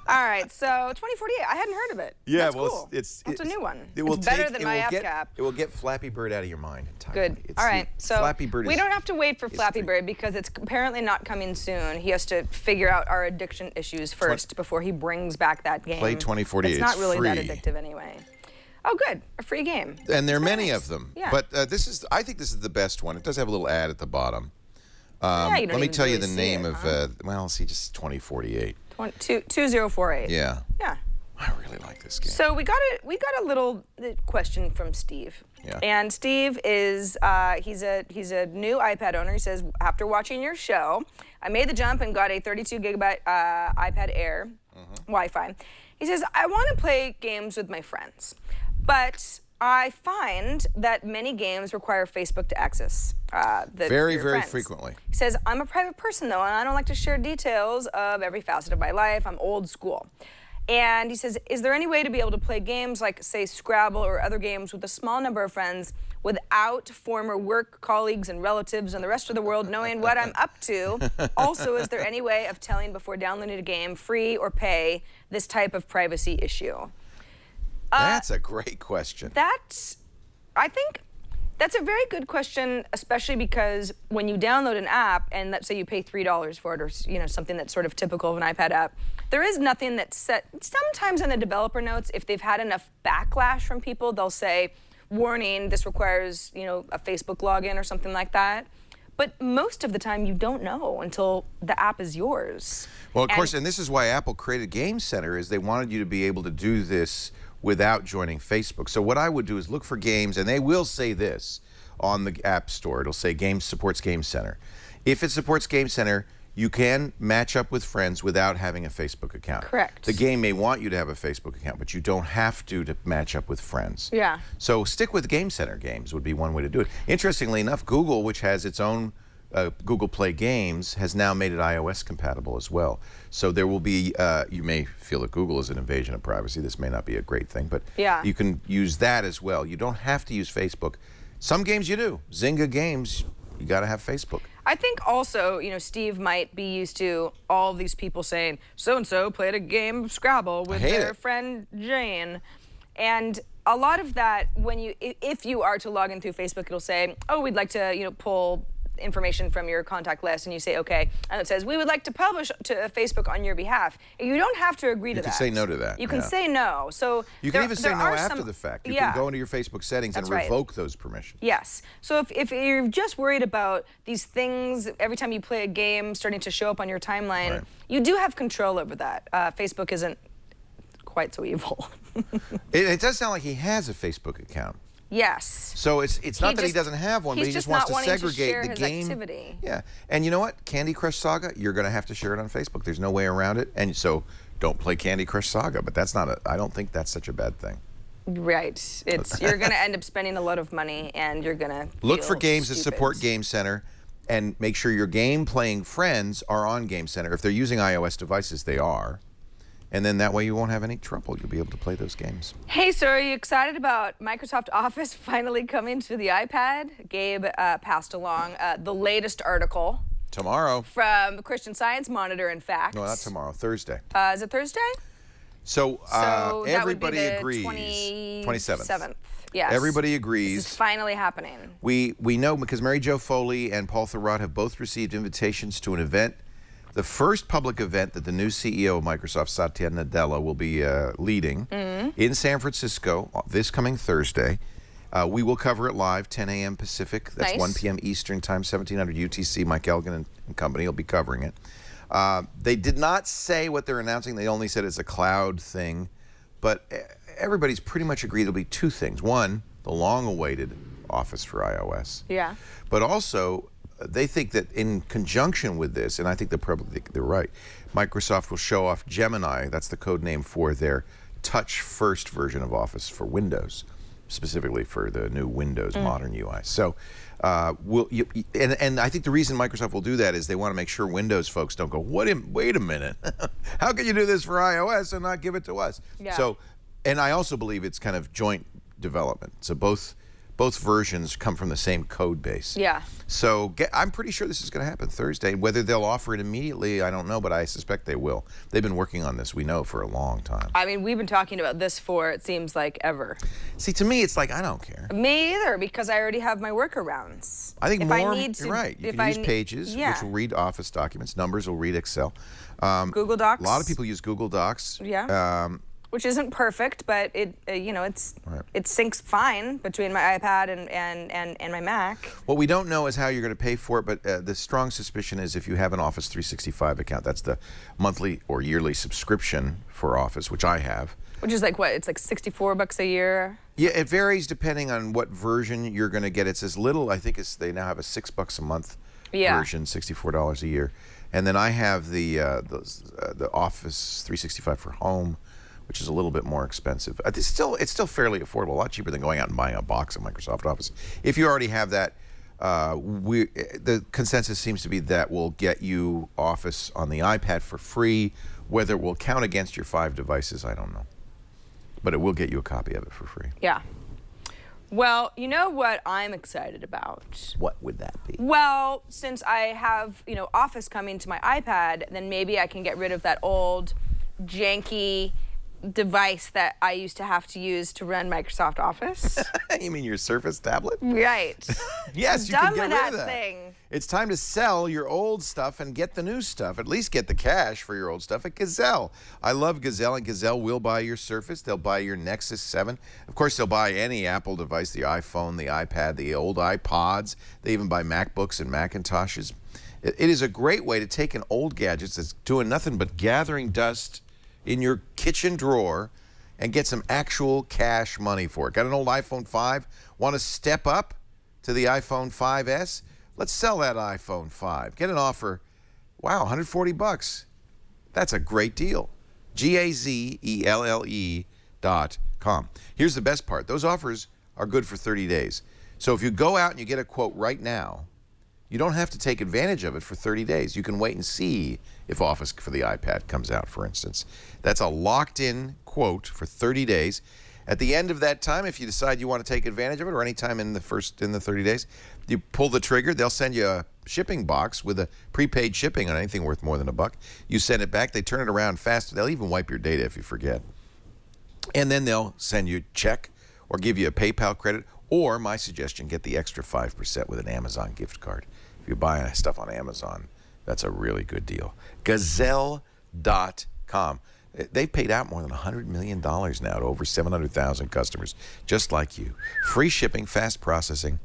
All right, so 2048, I hadn't heard of it. Yeah, that's well, cool. it's a new one. It's better than my app cap. It will get Flappy Bird out of your mind entirely. Good. All right, so Flappy Bird we don't have to wait for Flappy Bird because it's apparently not coming soon. He has to figure out our addiction issues first before he brings back that game. Play 2048. It's not really free. that addictive anyway. Oh, good. A free game. And there are many of them. Yeah. But I think this is the best one. It does have a little ad at the bottom. You don't let me tell you really the name it, of, just 2048. 2048. Yeah. Yeah. I really like this game. So we got a little question from Steve. Yeah. And Steve is he's a new iPad owner. He says, after watching your show, I made the jump and got a 32 gigabyte iPad Air Wi-Fi. He says, I want to play games with my friends, but I find that many games require Facebook to access. Very, your very friends. frequently. He says, I'm a private person, though, and I don't like to share details of every facet of my life. I'm old school. And he says, is there any way to be able to play games like, say, Scrabble or other games with a small number of friends without former work colleagues and relatives and the rest of the world knowing what I'm up to? Also, is there any way of telling before downloading a game, free or pay, this type of privacy issue? That's a great question. I think that's a very good question, especially because when you download an app and let's say you pay $3 for it, or something that's sort of typical of an iPad app, there is nothing that's set. Sometimes in the developer notes, if they've had enough backlash from people, they'll say, warning, this requires a Facebook login or something like that. But most of the time, you don't know until the app is yours. Well, of course, and this is why Apple created Game Center, is they wanted you to be able to do this without joining Facebook. So what I would do is look for games, and they will say this on the App Store. It'll say Games supports Game Center. If it supports Game Center, you can match up with friends without having a Facebook account. Correct. The game may want you to have a Facebook account, but you don't have to match up with friends. Yeah. So stick with Game Center games would be one way to do it. Interestingly enough, Google, which has its own Google Play Games, has now made it iOS compatible as well. So there will be, you may feel that Google is an invasion of privacy. This may not be a great thing, but you can use that as well. You don't have to use Facebook. Some games you do. Zynga games, you got to have Facebook. I think also, Steve might be used to all of these people saying, so-and-so played a game of Scrabble with their friend Jane. And a lot of that, if you are to log in through Facebook, it'll say, oh, we'd like to, pull information from your contact list, and you say okay, and it says we would like to publish to Facebook on your behalf. You don't have to agree to that. You can say no to that. You can say no. So you can even say no after the fact. You can go into your Facebook settings and revoke those permissions. Yes. So if you're just worried about these things every time you play a game starting to show up on your timeline, you do have control over that. Facebook isn't quite so evil. It does sound like he has a Facebook account. Yes. So it's not that he doesn't have one, but he just wants to segregate the game. Activity. Yeah. And you know what? Candy Crush Saga, you're going to have to share it on Facebook. There's no way around it. And so don't play Candy Crush Saga, but that's not I don't think that's such a bad thing. Right. You're going to end up spending a lot of money, and you're going to look for games that support Game Center, and make sure your game playing friends are on Game Center. If they're using iOS devices, they are. And then that way you won't have any trouble. You'll be able to play those games. Hey, so are you excited about Microsoft Office finally coming to the iPad? Gabe passed along the latest article. Tomorrow. From Christian Science Monitor, in fact. No, not tomorrow. Thursday. Is it Thursday? So everybody agrees. 27th. Yes. Everybody agrees. This is finally happening. We know because Mary Jo Foley and Paul Thurrott have both received invitations to an event. The first public event that the new CEO of Microsoft, Satya Nadella, will be leading in San Francisco this coming Thursday. We will cover it live, 10 a.m. Pacific. That's 1 p.m. Eastern Time, 1700 UTC. Mike Elgin and company will be covering it. They did not say what they're announcing. They only said it's a cloud thing. But everybody's pretty much agreed there'll be two things. One, the long-awaited Office for iOS. Yeah. But also, they think that in conjunction with this, and I think they're right, Microsoft will show off Gemini. That's the code name for their touch-first version of Office for Windows, specifically for the new Windows modern UI. So, and I think the reason Microsoft will do that is they want to make sure Windows folks don't go, wait a minute, how can you do this for iOS and not give it to us? Yeah. So, and I also believe it's kind of joint development. So both versions come from the same code base. Yeah. So I'm pretty sure this is going to happen Thursday. Whether they'll offer it immediately, I don't know, but I suspect they will. They've been working on this, we know, for a long time. I mean, we've been talking about this for, it seems like, ever. See, to me, it's like, I don't care. Me either, because I already have my workarounds. I think if more, I need to, you're right. You can use Pages, which will read Office documents. Numbers will read Excel. Google Docs. A lot of people use Google Docs. Yeah. Which isn't perfect, but it it syncs fine between my iPad and my Mac. What we don't know is how you're going to pay for it, but the strong suspicion is if you have an Office 365 account, that's the monthly or yearly subscription for Office, which I have. Which is like what? It's like $64 a year. Yeah, it varies depending on what version you're going to get. It's as little, I think they now have a $6 a month version, $64 a year, and then I have the Office 365 for Home, which is a little bit more expensive. It's still fairly affordable, a lot cheaper than going out and buying a box of Microsoft Office. If you already have that, the consensus seems to be that will get you Office on the iPad for free. Whether it will count against your 5 devices, I don't know. But it will get you a copy of it for free. Yeah. Well, you know what I'm excited about? What would that be? Well, since I have, Office coming to my iPad, then maybe I can get rid of that old, janky device that I used to have to use to run Microsoft Office. You mean your Surface tablet? Right. Yes, you can get rid that of that thing. It's time to sell your old stuff and get the new stuff. At least get the cash for your old stuff at Gazelle. I love Gazelle, and Gazelle will buy your Surface. They'll buy your Nexus 7. Of course, they'll buy any Apple device, the iPhone, the iPad, the old iPods. They even buy MacBooks and Macintoshes. It is a great way to take an old gadget that's doing nothing but gathering dust in your kitchen drawer and get some actual cash money for it. Got an old iPhone 5? Want to step up to the iPhone 5S? Let's sell that iPhone 5. Get an offer. Wow, $140. That's a great deal. GAZELLE.com. Here's the best part. Those offers are good for 30 days. So if you go out and you get a quote right now, you don't have to take advantage of it for 30 days. You can wait and see if Office for the iPad comes out, for instance. That's a locked-in quote for 30 days. At the end of that time, if you decide you want to take advantage of it, or any time in the 30 days, you pull the trigger. They'll send you a shipping box with a prepaid shipping on anything worth more than $1. You send it back. They turn it around fast. They'll even wipe your data if you forget. And then they'll send you a check or give you a PayPal credit. Or, my suggestion, get the extra 5% with an Amazon gift card. If you buy stuff on Amazon, that's a really good deal. Gazelle.com. They've paid out more than $100 million now to over 700,000 customers, just like you. Free shipping, fast processing.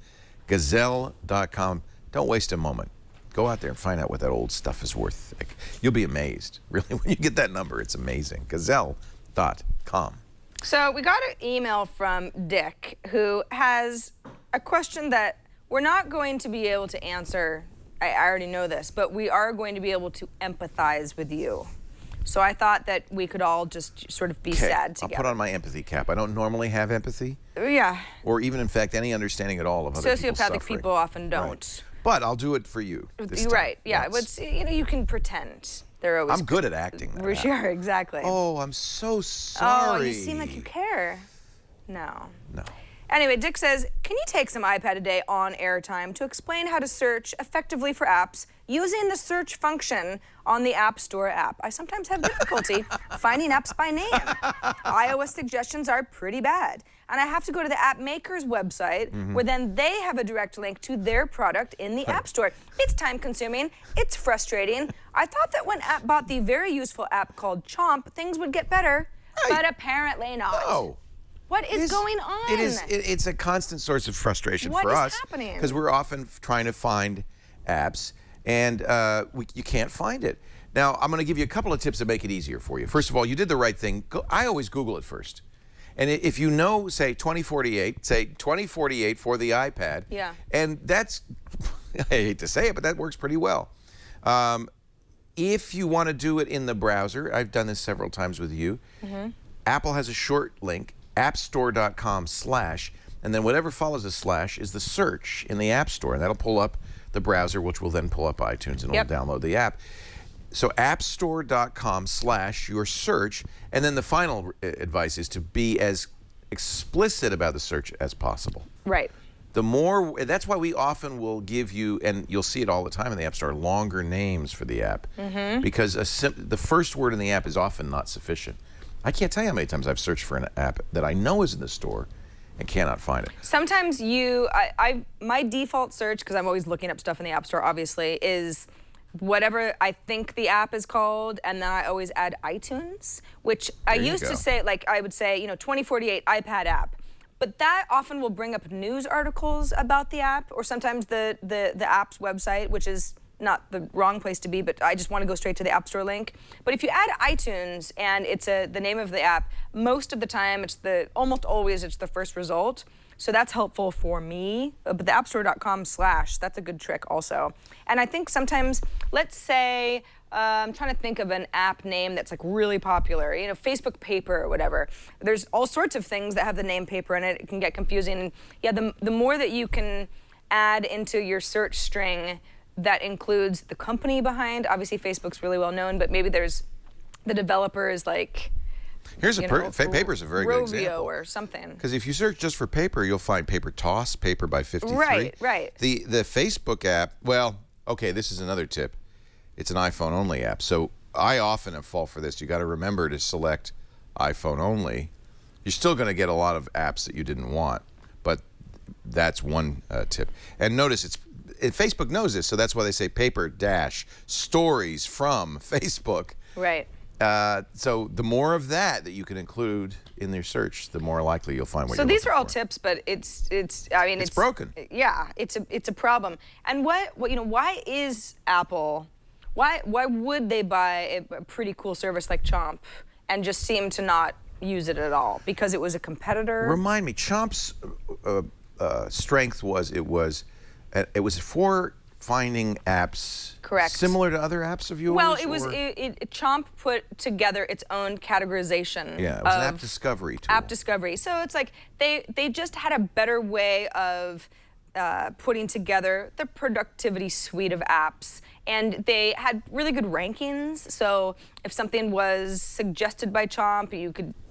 Gazelle.com. Don't waste a moment. Go out there and find out what that old stuff is worth. You'll be amazed. Really, when you get that number, it's amazing. Gazelle.com. So we got an email from Dick, who has a question that we're not going to be able to answer. I already know this, but we are going to be able to empathize with you. So I thought that we could all just sort of be sad together. I'll put on my empathy cap. I don't normally have empathy. Yeah. Or even, in fact, any understanding at all of other people's suffering. Sociopathic people often don't. Right. But I'll do it for you this time. Right, yeah. But, you can pretend. They're always I'm good at acting. Sure, exactly. Oh, I'm so sorry. Oh, you seem like you care. No. No. Anyway, Dick says, can you take some iPad a day on airtime to explain how to search effectively for apps using the search function on the App Store app? I sometimes have difficulty finding apps by name. iOS suggestions are pretty bad. And I have to go to the app maker's website, where then they have a direct link to their product in the App Store. It's time-consuming. It's frustrating. I thought that when app bought the very useful app called Chomp, things would get better, but apparently not. No. What is going on? It's a constant source of frustration What for is us. happening? Because we're often trying to find apps, and you can't find it. Now, I'm going to give you a couple of tips to make it easier for you. First of all, you did the right thing. I always Google it first. And if you know, say 2048, say 2048 for the iPad. Yeah. And that's, I hate to say it, but that works pretty well. If you want to do it in the browser, I've done this several times with you. Apple has a short link, appstore.com/, and then whatever follows a slash is the search in the App Store, and that'll pull up the browser, which will then pull up iTunes, and it'll download the app. So appstore.com/ your search, and then the final advice is to be as explicit about the search as possible. Right. The more, that's why we often will give you, and you'll see it all the time in the App Store, longer names for the app, because the first word in the app is often not sufficient. I can't tell you how many times I've searched for an app that I know is in the store and cannot find it. Sometimes my default search, because I'm always looking up stuff in the App Store, obviously, is whatever I think the app is called, and then I always add iTunes, which I used to say, like I would say, 2048 iPad app. But that often will bring up news articles about the app, or sometimes the app's website, which is not the wrong place to be, but I just want to go straight to the App Store link. But if you add iTunes and it's the name of the app, most of the time almost always it's the first result. So that's helpful for me. But the appstore.com/, that's a good trick also. And I think sometimes, let's say I'm trying to think of an app name that's like really popular. You know, Facebook Paper or whatever. There's all sorts of things that have the name Paper in it. It can get confusing. And yeah, the more that you can add into your search string that includes the company behind. Obviously, Facebook's really well known, but maybe there's the developer is like. Here's Paper's a very good example. or something. Because if you search just for paper, you'll find Paper Toss, Paper by 53. Right. The Facebook app, well, okay, this is another tip. It's an iPhone only app. So I often fall for this. You got to remember to select iPhone only. You're still going to get a lot of apps that you didn't want, but that's one tip. And notice Facebook knows this, so that's why they say Paper dash stories from Facebook. Right. So the more of that you can include in your search, the more likely you'll find what you're looking for. So these are all tips, but it's broken. Yeah, it's a problem. And why is Apple? Why would they buy a pretty cool service like Chomp and just seem to not use it at all? Because it was a competitor? Remind me, Chomp's strength was it was for finding apps correct similar to other apps of yours? Well, Chomp put together its own categorization. Yeah, it was an app discovery tool. App discovery. So it's like they just had a better way of putting together the productivity suite of apps. And they had really good rankings. So if something was suggested by Chomp,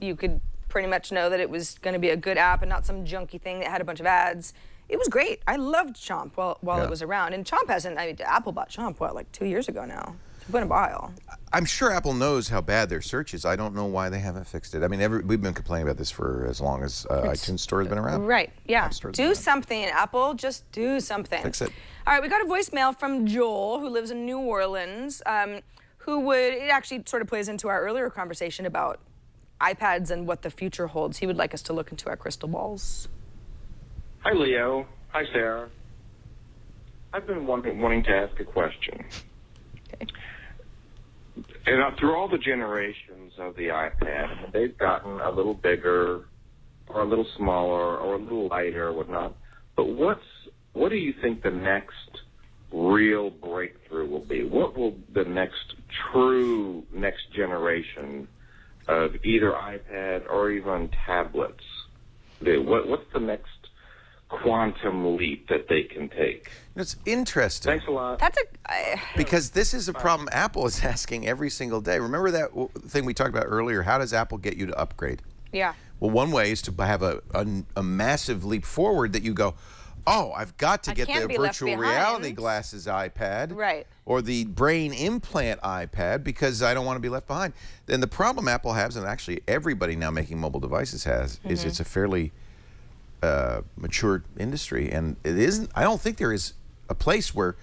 you could pretty much know that it was going to be a good app and not some junky thing that had a bunch of ads. It was great. I loved Chomp while it was around. And Chomp Apple bought Chomp, like 2 years ago now? It's been a while. I'm sure Apple knows how bad their search is. I don't know why they haven't fixed it. I mean, we've been complaining about this for as long as iTunes Store has been around. Right, yeah. Do something, Apple. Just do something. Fix it. All right, we got a voicemail from Joel, who lives in New Orleans, it actually sort of plays into our earlier conversation about iPads and what the future holds. He would like us to look into our crystal balls. Hi, Leo. Hi, Sarah. I've been wanting to ask a question. Okay. And through all the generations of the iPad, they've gotten a little bigger or a little smaller or a little lighter or whatnot. But what do you think the next real breakthrough will be? What will the next generation of either iPad or even tablets do? What's the next quantum leap that they can take? It's interesting. Thanks a lot. Because this is a problem Apple is asking every single day. Remember that thing we talked about earlier? How does Apple get you to upgrade? Yeah. Well, one way is to have a massive leap forward that you go, oh, I've got to get the virtual reality glasses iPad. Right. Or the brain implant iPad because I don't want to be left behind. And the problem Apple has, and actually everybody now making mobile devices has, is it's a fairly mature industry, and I don't think there is a place where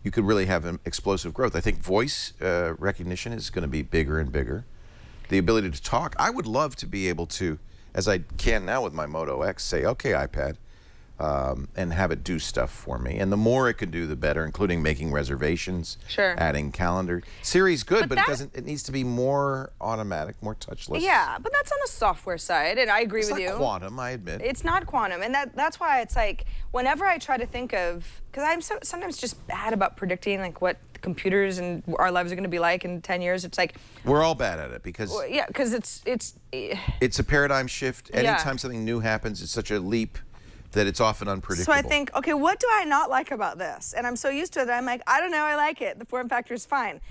you could really have an explosive growth. I think voice recognition is going to be bigger and bigger. The ability to talk. I would love to be able to, as I can now with my Moto X, say, okay, iPad, and have it do stuff for me. And the more it can do, the better, including making reservations, adding calendar. Siri's good, but it needs to be more automatic, more touchless. Yeah, but that's on the software side, and I agree with you. It's not quantum, I admit. It's not quantum, and that's why it's like, whenever I try to think of, because I'm sometimes just bad about predicting like what computers and our lives are going to be like in 10 years. It's like we're all bad at it because because it's a paradigm shift. Anytime something new happens, it's such a leap that it's often unpredictable. So I think, okay, what do I not like about this? And I'm so used to it that I'm like, I don't know, I like it. The form factor is fine.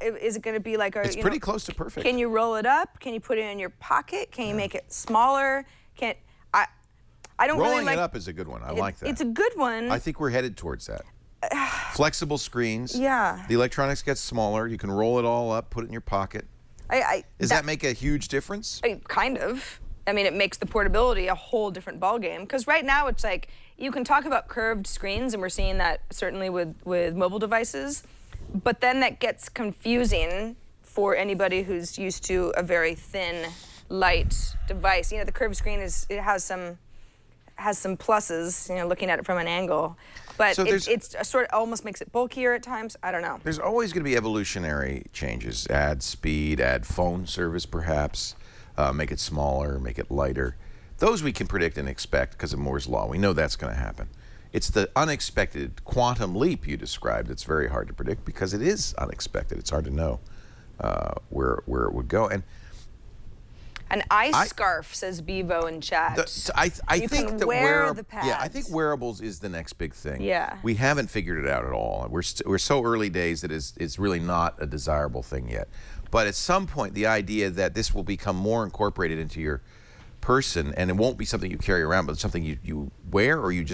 Is it going to be like it's pretty close to perfect. Can you roll it up? Can you put it in your pocket? Can you make it smaller? I don't Rolling really like it up is a good one. I like that. It's a good one. I think we're headed towards that. Flexible screens. Yeah. The electronics gets smaller. You can roll it all up, put it in your pocket. Does that make a huge difference? Kind of. I mean, it makes the portability a whole different ballgame. Because right now it's like, you can talk about curved screens, and we're seeing that certainly with mobile devices. But then that gets confusing for anybody who's used to a very thin, light device. You know, the curved screen has some pluses, you know, looking at it from an angle. But so it's sort of almost makes it bulkier at times. I don't know. There's always going to be evolutionary changes. Add speed, add phone service perhaps, make it smaller, make it lighter. Those we can predict and expect because of Moore's Law. We know that's going to happen. It's the unexpected quantum leap you described. It's very hard to predict because it is unexpected. It's hard to know where it would go. And an ice scarf, says Bevo in chat. I you think can that wear the pads. Yeah, I think wearables is the next big thing. Yeah. We haven't figured it out at all. We're so early days that it's really not a desirable thing yet. But at some point, the idea that this will become more incorporated into your person, and it won't be something you carry around, but something you wear or you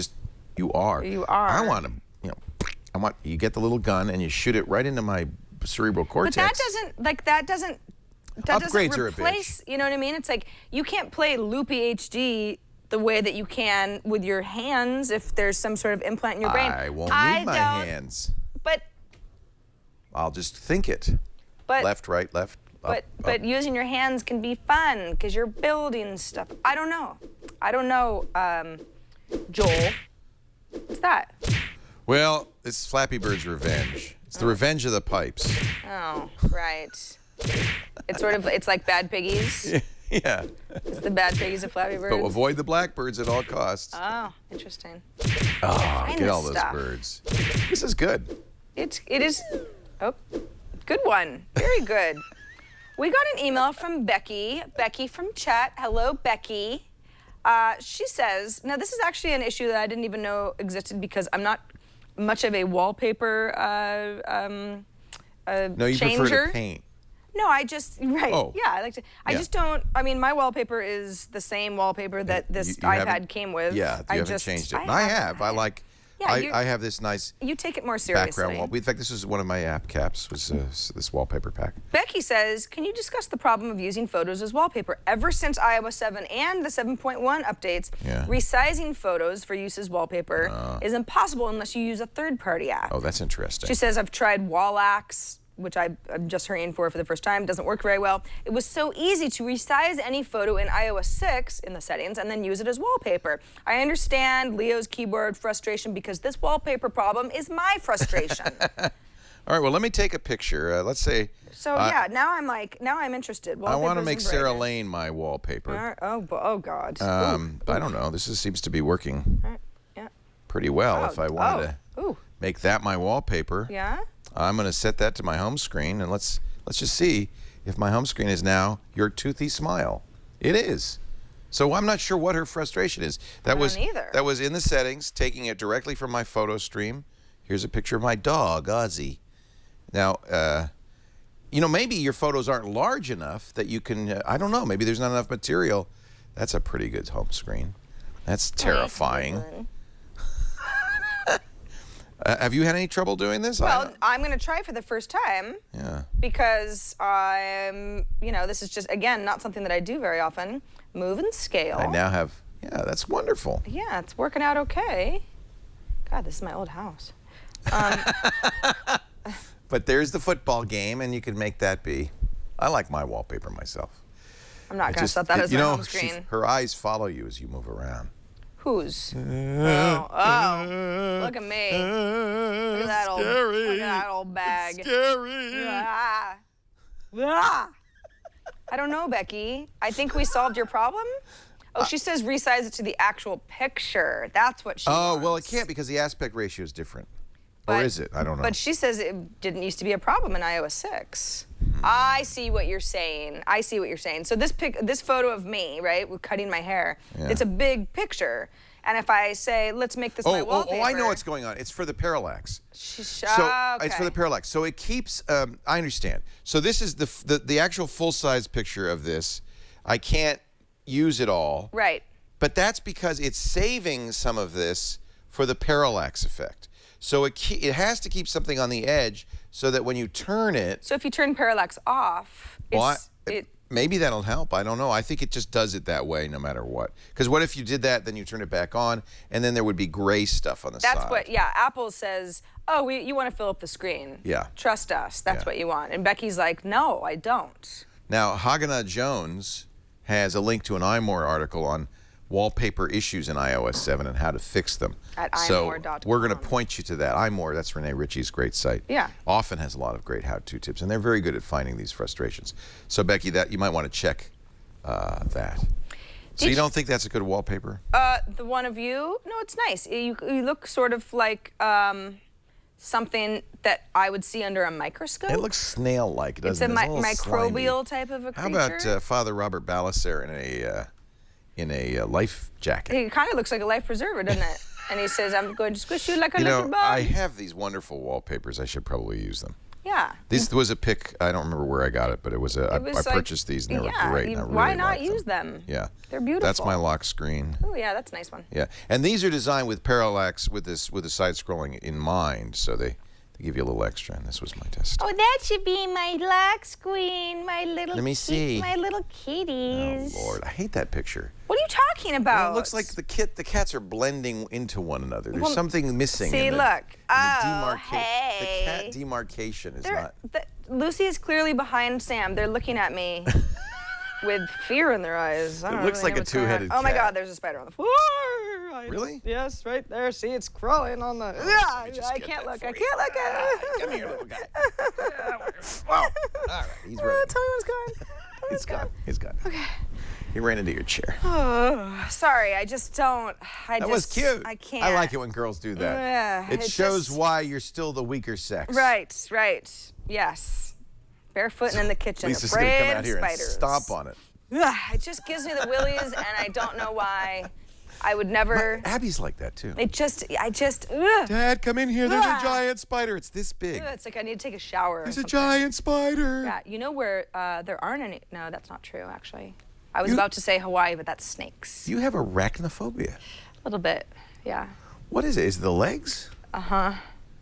are. You are. I want to, you get the little gun and you shoot it right into my cerebral cortex. But that doesn't Upgrades are a replace, you know what I mean? It's like you can't play Loopy HD the way that you can with your hands if there's some sort of implant in your brain. I won't need my hands. But I'll just think it. But left, right, left. But using your hands can be fun because you're building stuff. I don't know, Joel. What's that? Well, it's Flappy Bird's revenge. It's the revenge of the pipes. Oh, right. It's like Bad Piggies. Yeah. It's the Bad Piggies of Flappy Bird. But avoid the blackbirds at all costs. Oh, interesting. Oh, get all those stuff. birds. This is good. It is. Oh, good one. Very good. We got an email from Becky. Becky from chat. Hello, Becky. She says, now this is actually an issue that I didn't even know existed because I'm not much of a wallpaper No, you changer. prefer to paint. No, I just, right. Oh. Yeah, I like to. I just don't, I mean, my wallpaper is the same wallpaper that this iPad came with. Yeah, you haven't changed it. And I have. I like, Yeah, I have this nice you take it more seriously. background wall. In fact, this was one of my app caps, was this wallpaper pack. Becky says, can you discuss the problem of using photos as wallpaper? Ever since iOS 7 and the 7.1 updates, resizing photos for use as wallpaper is impossible unless you use a third-party app. Oh, that's interesting. She says, I've tried Wallax, which I'm just hurrying for the first time. Doesn't work very well. It was so easy to resize any photo in iOS 6 in the settings and then use it as wallpaper. I understand Leo's keyboard frustration because this wallpaper problem is my frustration. All right, well, let me take a picture. Let's say. So yeah, now I'm interested. I want to make Sarah Lane my wallpaper. Oh God. I don't know. This seems to be working pretty well. If I wanted to make that my wallpaper. Yeah. I'm going to set that to my home screen, and let's just see if my home screen is now your toothy smile. It is. So I'm not sure what her frustration is. That was in the settings, taking it directly from my photo stream. Here's a picture of my dog, Ozzy. Now, maybe your photos aren't large enough that you can, I don't know, maybe there's not enough material. That's a pretty good home screen. That's terrifying. Have you had any trouble doing this? Well, I'm going to try for the first time. Yeah. Because I'm, this is just, again, not something that I do very often. Move and scale. I now have, that's wonderful. Yeah, it's working out okay. God, this is my old house. But there's the football game, and you can make that be. I like my wallpaper myself. I'm not going to set that as my home screen. Her eyes follow you as you move around. Whose? Oh, look at me. Look at that old bag. Scary. I don't know, Becky. I think we solved your problem. Oh, she says resize it to the actual picture. That's what she wants. Well, it can't because the aspect ratio is different. Or is it? I don't know. But she says it didn't used to be a problem in iOS 6. I see what you're saying. So this photo of me, right, with cutting my hair, it's a big picture. And if I say, let's make this my wallpaper. Oh, I know what's going on. It's for the parallax. It's for the parallax. So it keeps, I understand. So this is the actual full-size picture of this. I can't use it all. Right. But that's because it's saving some of this for the parallax effect. So it has to keep something on the edge so that when you turn it... So if you turn parallax off, maybe that'll help. I don't know. I think it just does it that way no matter what. Because what if you did that, then you turn it back on, and then there would be gray stuff on the side. That's what, Apple says, you want to fill up the screen. Yeah. Trust us. That's what you want. And Becky's like, no, I don't. Now, Haganah Jones has a link to an iMore article on wallpaper issues in iOS 7 and how to fix them. At So imore.com. we're going to point you to that. iMore, that's Renee Ritchie's great site. Yeah. Often has a lot of great how-to tips, and they're very good at finding these frustrations. So, Becky, you might want to check that. So you don't think that's a good wallpaper? The one of you? No, it's nice. You look sort of like something that I would see under a microscope. It looks snail-like, doesn't it? It's a microbial type of a creature. How about Father Robert Ballasser in a life jacket? He kind of looks like a life preserver, doesn't it? And he says, I'm going to squish you like a little bug. I have these wonderful wallpapers. I should probably use them. Yeah. This was a pick. I don't remember where I got it, but I purchased these and they were great. And I really why not liked use them? Yeah. They're beautiful. That's my lock screen. Oh yeah, that's a nice one. Yeah, and these are designed with parallax with the side scrolling in mind, so they give you a little extra. And this was my test. Oh, that should be my lock screen, my little. Let me see. My little kitties. Oh Lord, I hate that picture. What are you talking about? Well, it looks like the cats are blending into one another. There's something missing. See, in the, look. The cat demarcation is not. Lucy is clearly behind Sam. They're looking at me with fear in their eyes. I don't It looks really like know a what's going on. two-headed Oh my cat. God, there's a spider on the floor. Really? Yes, right there. See, it's crawling on the. I can't look. I can't look at it. Come here, little guy. Wow. All right, he's ready. Tell me what's going. He's gone. He's gone. Okay. He ran into your chair. Oh, sorry. I just don't. That was cute. I can't. I like it when girls do that. Yeah, it shows why you're still the weaker sex. Right, right. Yes. Barefoot and in the kitchen. Lisa's going to come afraid out here of and spiders. stomp on it. It just gives me the willies, and I don't know why. I would never. Abby's like that too. I just. Dad, come in here. There's a giant spider. It's this big. It's like I need to take a shower. There's a giant spider. Yeah, you know where there aren't any. No, that's not true, actually. I was about to say Hawaii, but that's snakes. You have arachnophobia. A little bit, yeah. What is it? Is it the legs? Uh-huh.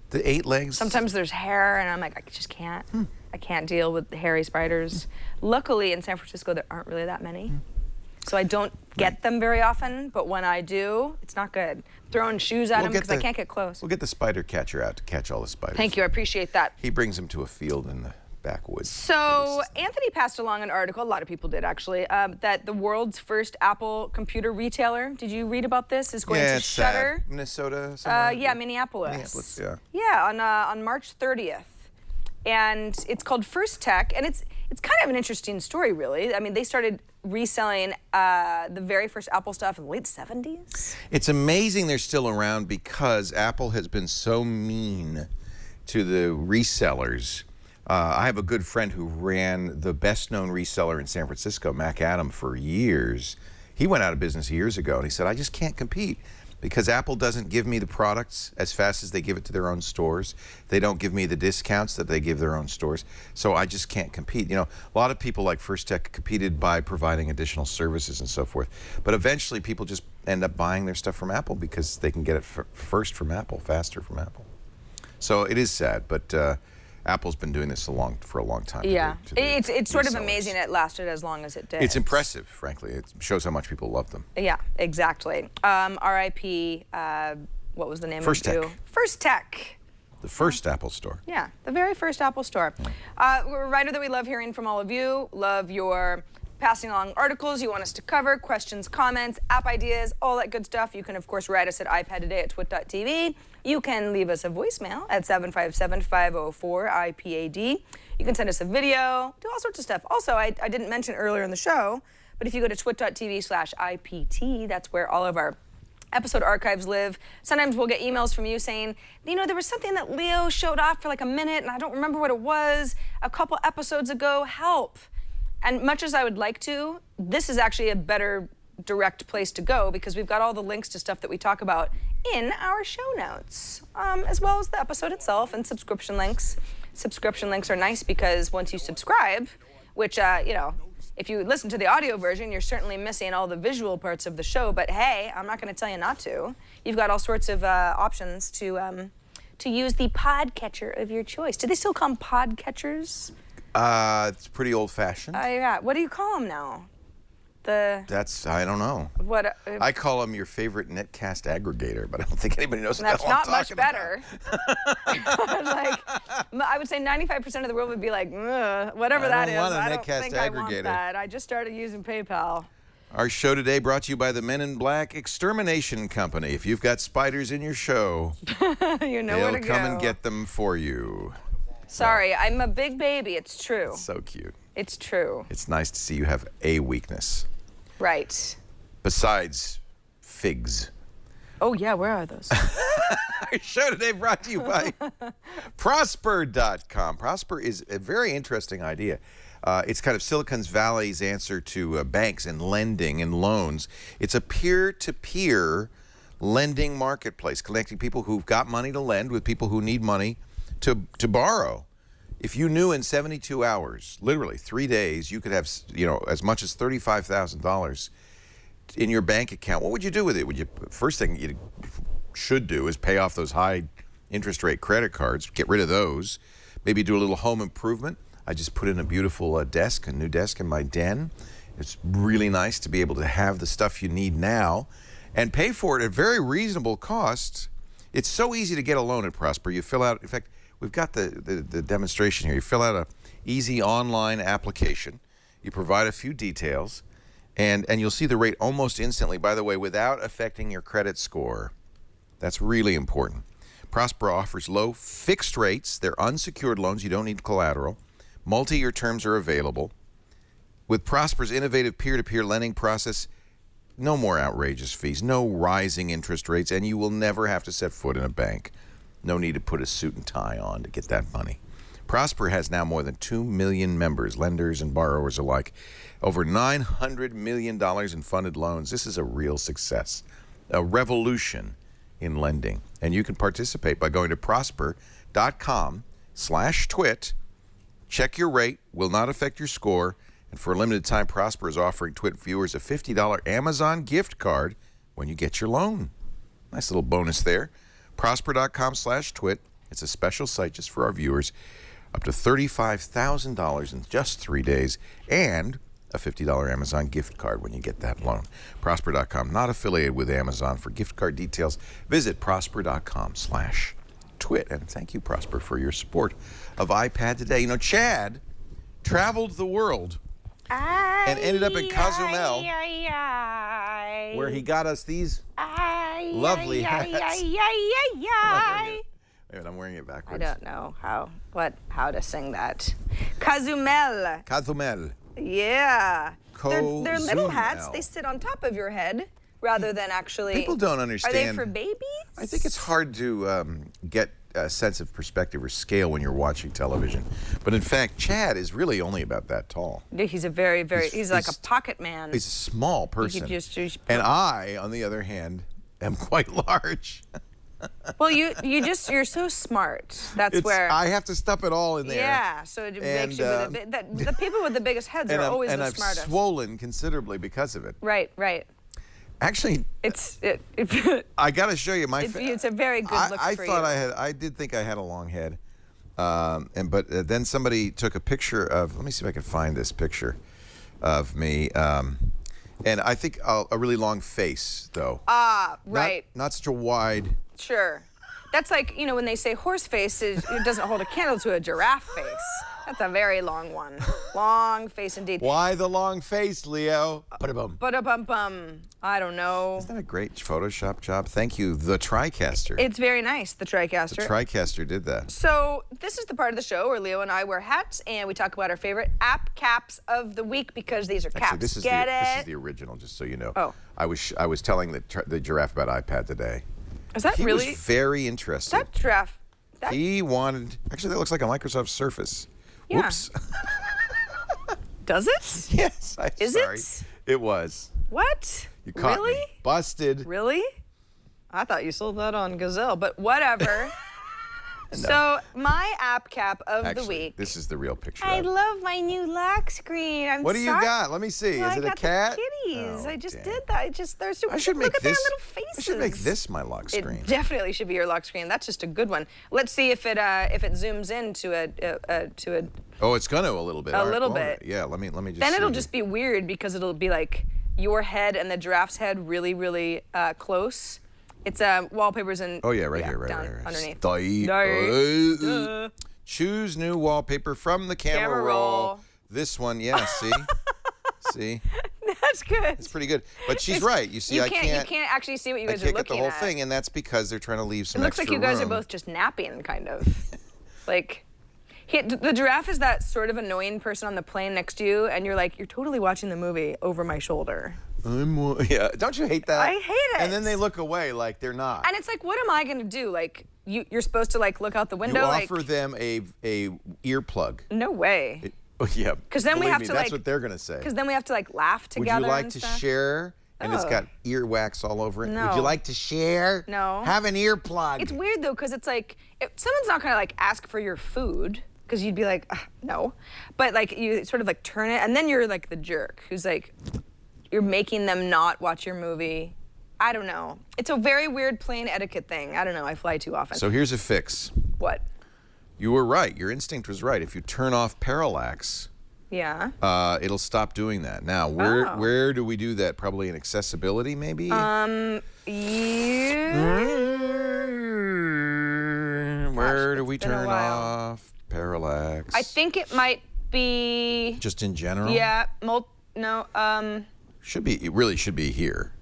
The 8 legs? Sometimes there's hair, and I'm like, I just can't. I can't deal with hairy spiders. Luckily, in San Francisco, there aren't really that many. So I don't get them very often, but when I do, it's not good. Throwing shoes at them because I can't get close. We'll get the spider catcher out to catch all the spiders. Thank you, I appreciate that. He brings them to a field in the backwoods. So Anthony passed along an article, a lot of people did actually, that the world's first Apple computer retailer, did you read about this, is going to shutter? Minnesota somewhere? Yeah, Minneapolis. Minneapolis, yeah. Yeah, on March 30th. And it's called First Tech, and it's kind of an interesting story, really. I mean, they started reselling the very first Apple stuff in the late 70s. It's amazing they're still around because Apple has been so mean to the resellers. I have a good friend who ran the best-known reseller in San Francisco, Mac Adam, for years. He went out of business years ago, and he said, I just can't compete because Apple doesn't give me the products as fast as they give it to their own stores. They don't give me the discounts that they give their own stores, so I just can't compete. You know, a lot of people like First Tech competed by providing additional services and so forth, but eventually people just end up buying their stuff from Apple because they can get it first from Apple, faster from Apple. So it is sad, but Apple's been doing this for a long time. Yeah, it's sort of resellers. amazing it lasted as long as it did. It's impressive, frankly. It shows how much people love them. Yeah, exactly. R.I.P. What was the name First of it? Tech. First Tech. The first Apple store. Yeah, the very first Apple store. Reminder that we love hearing from all of you. Love your passing along articles you want us to cover, questions, comments, app ideas, all that good stuff. You can, of course, write us at iPadtoday@twit.tv. You can leave us a voicemail at 757-504-IPAD. You can send us a video, do all sorts of stuff. Also, I didn't mention earlier in the show, but if you go to twit.tv/IPT, that's where all of our episode archives live. Sometimes we'll get emails from you saying, you know, there was something that Leo showed off for like a minute and I don't remember what it was a couple episodes ago. Help. And much as I would like to, this is actually a better direct place to go because we've got all the links to stuff that we talk about in our show notes, as well as the episode itself and subscription links. Subscription links are nice because once you subscribe, which, you know, if you listen to the audio version, you're certainly missing all the visual parts of the show, but hey, I'm not going to tell you not to. You've got all sorts of options to use the podcatcher of your choice. Do they still call them podcatchers? It's pretty old-fashioned. Yeah. What do you call them now? I don't know. What? I call them your favorite netcast aggregator, but I don't think anybody knows what That's the hell not I'm much talking better. Like, I would say 95% of the world would be like, whatever that is. I don't think I want that. I just started using PayPal. Our show today brought to you by the Men in Black Extermination Company. If you've got spiders in your show, you know where to go. they'll come and get them for you. Sorry, I'm a big baby. It's true. It's so cute. It's true. It's nice to see you have a weakness. Right. besides figs. Oh, yeah, where are those? Our show today brought to you by Prosper.com. Prosper is a very interesting idea. It's kind of Silicon Valley's answer to banks and lending and loans. It's a peer-to-peer lending marketplace, connecting people who've got money to lend with people who need money to borrow. If you knew in 72 hours, literally 3 days, you could have, as much as $35,000 in your bank account, what would you do with it? First thing you should do is pay off those high interest rate credit cards, get rid of those, maybe do a little home improvement. I just put in a beautiful desk, a new desk in my den. It's really nice to be able to have the stuff you need now and pay for it at very reasonable cost. It's so easy to get a loan at Prosper. You fill out, in fact, we've got the demonstration here. You fill out an easy online application. You provide a few details, and you'll see the rate almost instantly, by the way, without affecting your credit score. That's really important. Prosper offers low fixed rates. They're unsecured loans. You don't need collateral. Multi-year terms are available. With Prosper's innovative peer-to-peer lending process, no more outrageous fees, no rising interest rates, and you will never have to set foot in a bank. No need to put a suit and tie on to get that money. Prosper has now more than 2 million members, lenders and borrowers alike. Over $900 million in funded loans. This is a real success, a revolution in lending. And you can participate by going to prosper.com/twit. Check your rate, will not affect your score. And for a limited time, Prosper is offering Twit viewers a $50 Amazon gift card when you get your loan. Nice little bonus there. Prosper.com/twit. It's a special site just for our viewers. Up to $35,000 in just 3 days. And a $50 Amazon gift card when you get that loan. Prosper.com, not affiliated with Amazon. For gift card details, visit prosper.com/twit. And thank you, Prosper, for your support of iPad today. Chad traveled the world and ended up in Cozumel, where he got us these lovely hats. Wait, I'm wearing it backwards. I don't know how to sing that. Cozumel. Cozumel. Yeah. They're little hats. They sit on top of your head rather than actually. People don't understand. Are they for babies? I think it's hard to get a sense of perspective or scale when you're watching television. But in fact, Chad is really only about that tall. Yeah, he's a very, he's like a pocket man. He's a small person. And I, on the other hand, am quite large. Well, you're so smart. That's where I have to stuff it all in there. Yeah, so it makes you the people with the biggest heads are always the smartest. And I've swollen considerably because of it. Right. Actually, I got to show you my. It's a very good look for you. I did think I had a long head, but then somebody took a picture of. Let me see if I can find this picture of me. And I think a really long face, though. Right. Not such a wide. Sure. That's like, when they say horse face, it doesn't hold a candle to a giraffe face. That's a very long one. Long face indeed. Why the long face, Leo? Ba-da-bum. Ba-da-bum-bum. I don't know. Isn't that a great Photoshop job? Thank you, the TriCaster. It's very nice, the TriCaster. The TriCaster did that. So this is the part of the show where Leo and I wear hats and we talk about our favorite app caps of the week because these are caps. Actually, this is the original, just so you know. Oh. I was telling the giraffe about iPad today. Is that really? He was very interested. That giraffe. He wanted. Actually, that looks like a Microsoft Surface. Yeah. Whoops. Does it? Yes. Is sorry. it? It was. What? You caught really? me. Busted. Really? I thought you sold that on Gazelle, but whatever. No. So my app cap of the week. This is the real picture. I love my new lock screen. What do you got? Let me see. Well, is it a cat? The kitties. Oh, I just did that. They're super. I should look make at this. their little faces. I should make this my lock screen. It definitely should be your lock screen. That's just a good one. Let's see if it zooms in to a. Oh, it's gonna a little bit. A little bit. Yeah. Let me just. Then it'll see. just be weird because it'll be like your head and the giraffe's head really, really close. It's wallpapers and here, right underneath. Choose new wallpaper from the camera roll. This one, yeah. See, see. That's good. It's pretty good. But she's right. You see, you can't actually see what you guys are looking at. I can't get the whole thing, and that's because they're trying to leave some extra room. It looks like you guys are both just napping, kind of. Like, The giraffe is that sort of annoying person on the plane next to you, and you're like, you're totally watching the movie over my shoulder. Yeah, don't you hate that? I hate it. And then they look away like they're not. And it's like, what am I gonna do? Like, you're supposed to like look out the window. You like, offer them a earplug. No way. Yeah. Because then we believe have me, to that's like. what they're gonna say. Because then we have to like laugh Would together. you like and to stuff. share? And it's got earwax all over it. No. Would you like to share? No. Have an earplug. It's weird though, because it's like, someone's not gonna like ask for your food, because you'd be like, no. But like, you sort of like turn it, and then you're like the jerk who's like, you're making them not watch your movie. I don't know. It's a very weird plane etiquette thing. I don't know. I fly too often. So here's a fix. What? You were right. Your instinct was right. If you turn off parallax, Yeah. it'll stop doing that. Now, where do we do that? Probably in accessibility, maybe? Yeah. Where do we it's been a turn while. off parallax? I think it might be. Just in general? Yeah. Should be. It really should be here.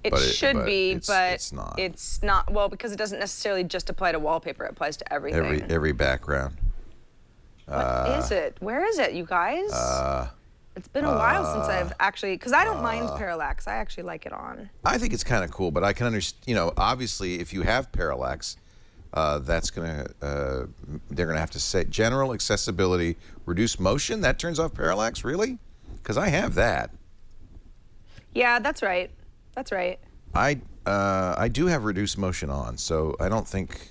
It But should be, it's not. It's not. Well, because it doesn't necessarily just apply to wallpaper. It applies to everything. Every background. What is it? Where is it, you guys? It's been a while since I've actually, because I don't mind parallax. I actually like it on. I think it's kind of cool, but I can understand. You know, obviously, if you have parallax, that's gonna. They're gonna have to say general accessibility, reduce motion. That turns off parallax, really? Because I have that. Yeah, that's right. That's right. I do have reduced motion on, so I don't think,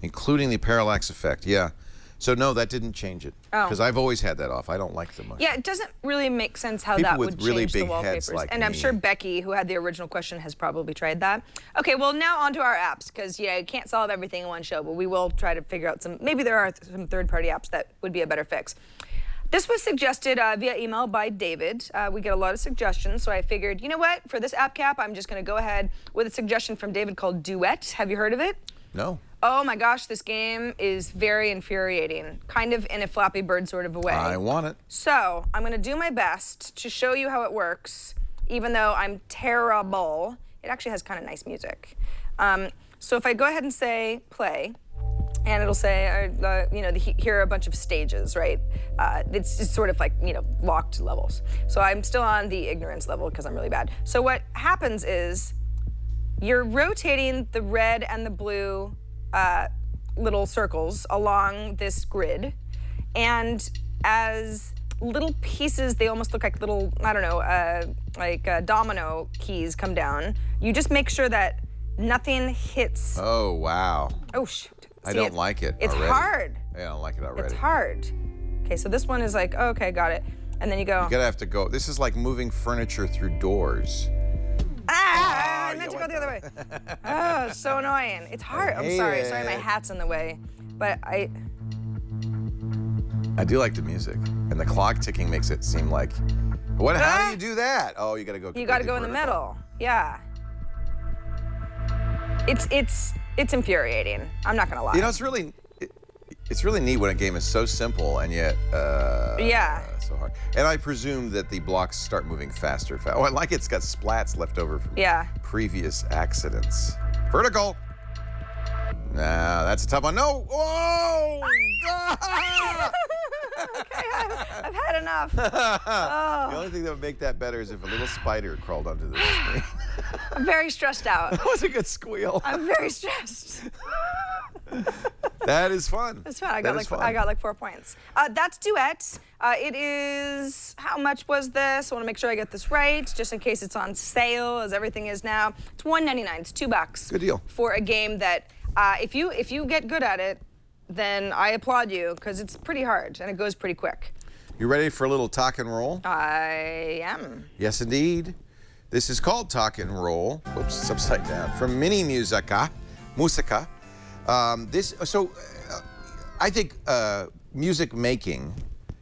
including the parallax effect. Yeah. So no, that didn't change it. Oh. Because I've always had that off. I don't like the motion. Yeah, it doesn't really make sense how People that with would really change the big wallpapers. heads like and I'm me. sure Becky, who had the original question, has probably tried that. Okay, well now on to our apps, because you can't solve everything in one show, but we will try to figure out some. Maybe there are some third-party apps that would be a better fix. This was suggested via email by David. We get a lot of suggestions, so I figured, you know what? For this app cap, I'm just going to go ahead with a suggestion from David called Duet. Have you heard of it? No. Oh my gosh, this game is very infuriating, kind of in a Flappy Bird sort of a way. I want it. So I'm going to do my best to show you how it works, even though I'm terrible. It actually has kind of nice music. So if I go ahead and say play, and it'll say, here are a bunch of stages, right? It's just sort of like, locked levels. So I'm still on the ignorance level because I'm really bad. So what happens is you're rotating the red and the blue little circles along this grid, and as little pieces, they almost look like little, I don't know, domino keys come down. You just make sure that nothing hits. Oh, wow. Oh, shoot. I don't like it It's already. hard. I don't like it already. It's hard. Okay, so this one is like, okay, got it. And then you go. You're gonna have to go. This is like moving furniture through doors. I meant to go the other way. Oh, so annoying. It's hard. I'm hate sorry. it. Sorry, my hat's in the way. But I do like the music, and the clock ticking makes it seem like, what? How do you do that? Oh, you gotta go. You gotta go in the middle. Yeah. It's infuriating. I'm not gonna lie. You know, it's really neat when a game is so simple and yet so hard. And I presume that the blocks start moving faster. Oh, I like it's got splats left over from previous accidents. Vertical. Nah, that's a tough one. No. Whoa! Okay, I've had enough. The only thing that would make that better is if a little spider crawled onto the screen. I'm very stressed out. That was a good squeal. I'm very stressed. That is fun. That's fun. I got like 4 points. That's Duet. It is, how much was this? I want to make sure I get this right, just in case it's on sale, as everything is now. It's $1.99. It's $2. Good deal. For a game that, if you get good at it, then I applaud you, because it's pretty hard and it goes pretty quick. You ready for a little talk and roll? I am. Yes, indeed. This is called Talk and Roll. Oops, it's upside down. From Mini Musica. I think music making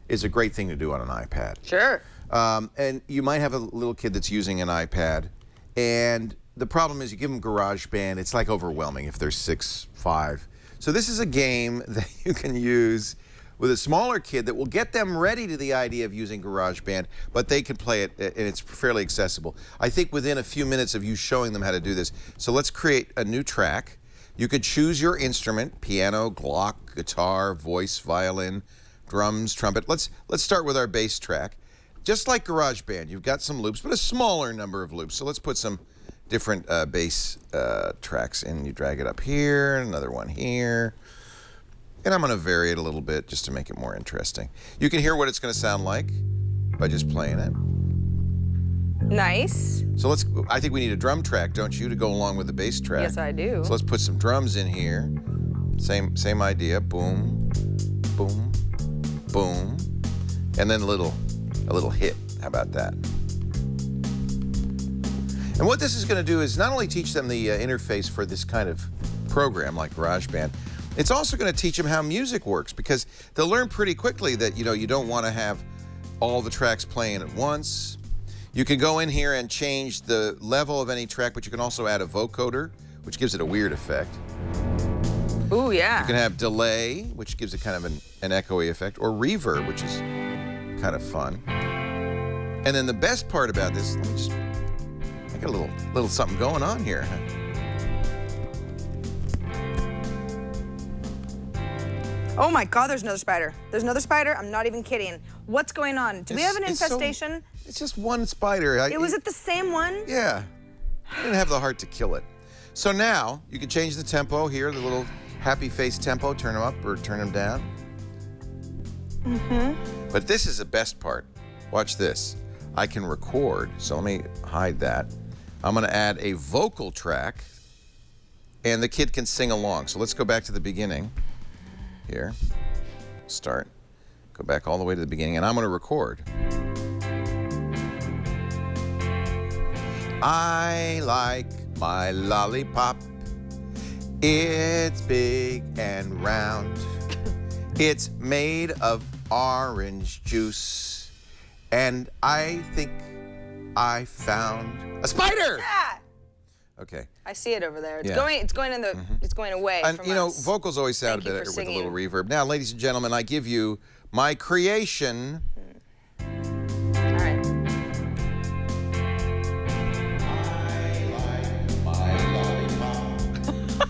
is a great thing to do on an iPad. Sure. And you might have a little kid that's using an iPad, and the problem is you give them GarageBand, it's like overwhelming if they're 6, 5. So this is a game that you can use with a smaller kid that will get them ready to the idea of using GarageBand, but they can play it, and it's fairly accessible. I think within a few minutes of you showing them how to do this. So let's create a new track. You could choose your instrument: piano, Glock, guitar, voice, violin, drums, trumpet. Let's start with our bass track. Just like GarageBand, you've got some loops, but a smaller number of loops. So let's put some different bass tracks in. You drag it up here, another one here. And I'm going to vary it a little bit just to make it more interesting. You can hear what it's going to sound like by just playing it. Nice. So I think we need a drum track, don't you, to go along with the bass track? Yes, I do. So let's put some drums in here. Same idea. Boom, boom, boom. And then a little hit. How about that? And what this is going to do is not only teach them the interface for this kind of program like GarageBand, it's also going to teach them how music works, because they'll learn pretty quickly that, you know, you don't want to have all the tracks playing at once. You can go in here and change the level of any track, but you can also add a vocoder, which gives it a weird effect. Ooh, yeah. You can have delay, which gives it kind of an echoey effect, or reverb, which is kind of fun. And then the best part about this, I got a little something going on here. Oh my God, there's another spider. There's another spider. I'm not even kidding. What's going on? Do we have an infestation? It's just one spider. Was it the same one? Yeah. I didn't have the heart to kill it. So now you can change the tempo here, the little happy face tempo. Turn them up or turn them down. Mm-hmm. But this is the best part. Watch this. I can record. So let me hide that. I'm going to add a vocal track, and the kid can sing along. So let's go back to the beginning. Here, start, go back all the way to the beginning, and I'm going to record. I like my lollipop. It's big and round. It's made of orange juice, and I think I found a spider. Yeah. Okay. I see it over there. It's Yeah. It's going away And from you know, us. vocals always sound Thank you better for with a singing. little reverb. Now, ladies and gentlemen, I give you my creation. All right. I like my lollipop.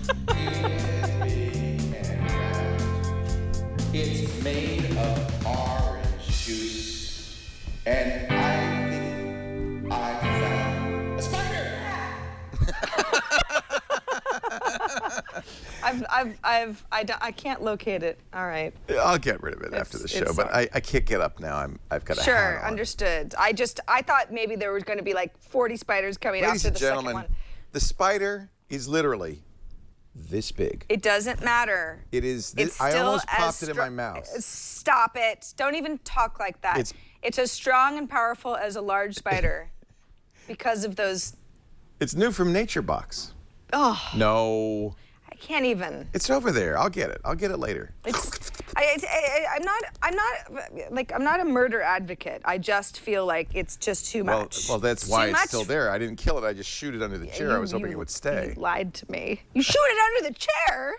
It's big and round. It's made of orange juice, and I think I found a spider. I can't locate it. All right. I'll get rid of it after the show, but I can't get up now. I've got a hat Sure, on. understood. I thought maybe there was going to be like 40 spiders coming Ladies after and the gentlemen, second one. the spider is literally this big. It doesn't matter. It is. It's I still almost as popped it in my mouth. Stop it. Don't even talk like that. It's as strong and powerful as a large spider because of those. It's new from Nature Box. Oh. No. I can't even. It's over there. I'll get it. I'll get it later. I'm not a murder advocate. I just feel like it's just too much. Well, that's It's why too it's much. still there. I didn't kill it. I just shoot it under the chair. I was hoping it would stay. You lied to me. You shoot it under the chair?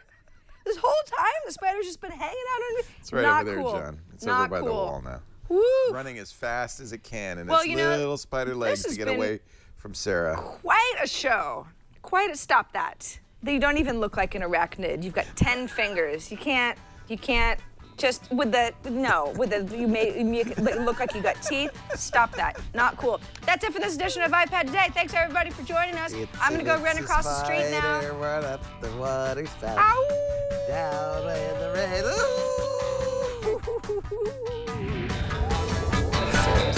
This whole time, the spider's just been hanging out under. It's right Not over there, cool. John. It's Not over by the cool. wall now. Woo. Running as fast as it can in Well, its you know, little spider legs this to has get been away from Sarah. Quite a show. Stop that. You don't even look like an arachnid. You've got 10 fingers. You can't just you make it look like you got teeth. Stop that. Not cool. That's it for this edition of iPad Today. Thanks everybody for joining us. I'm gonna go run across the street now. Run up the water spout. Ow! Down in the rain. Ooh.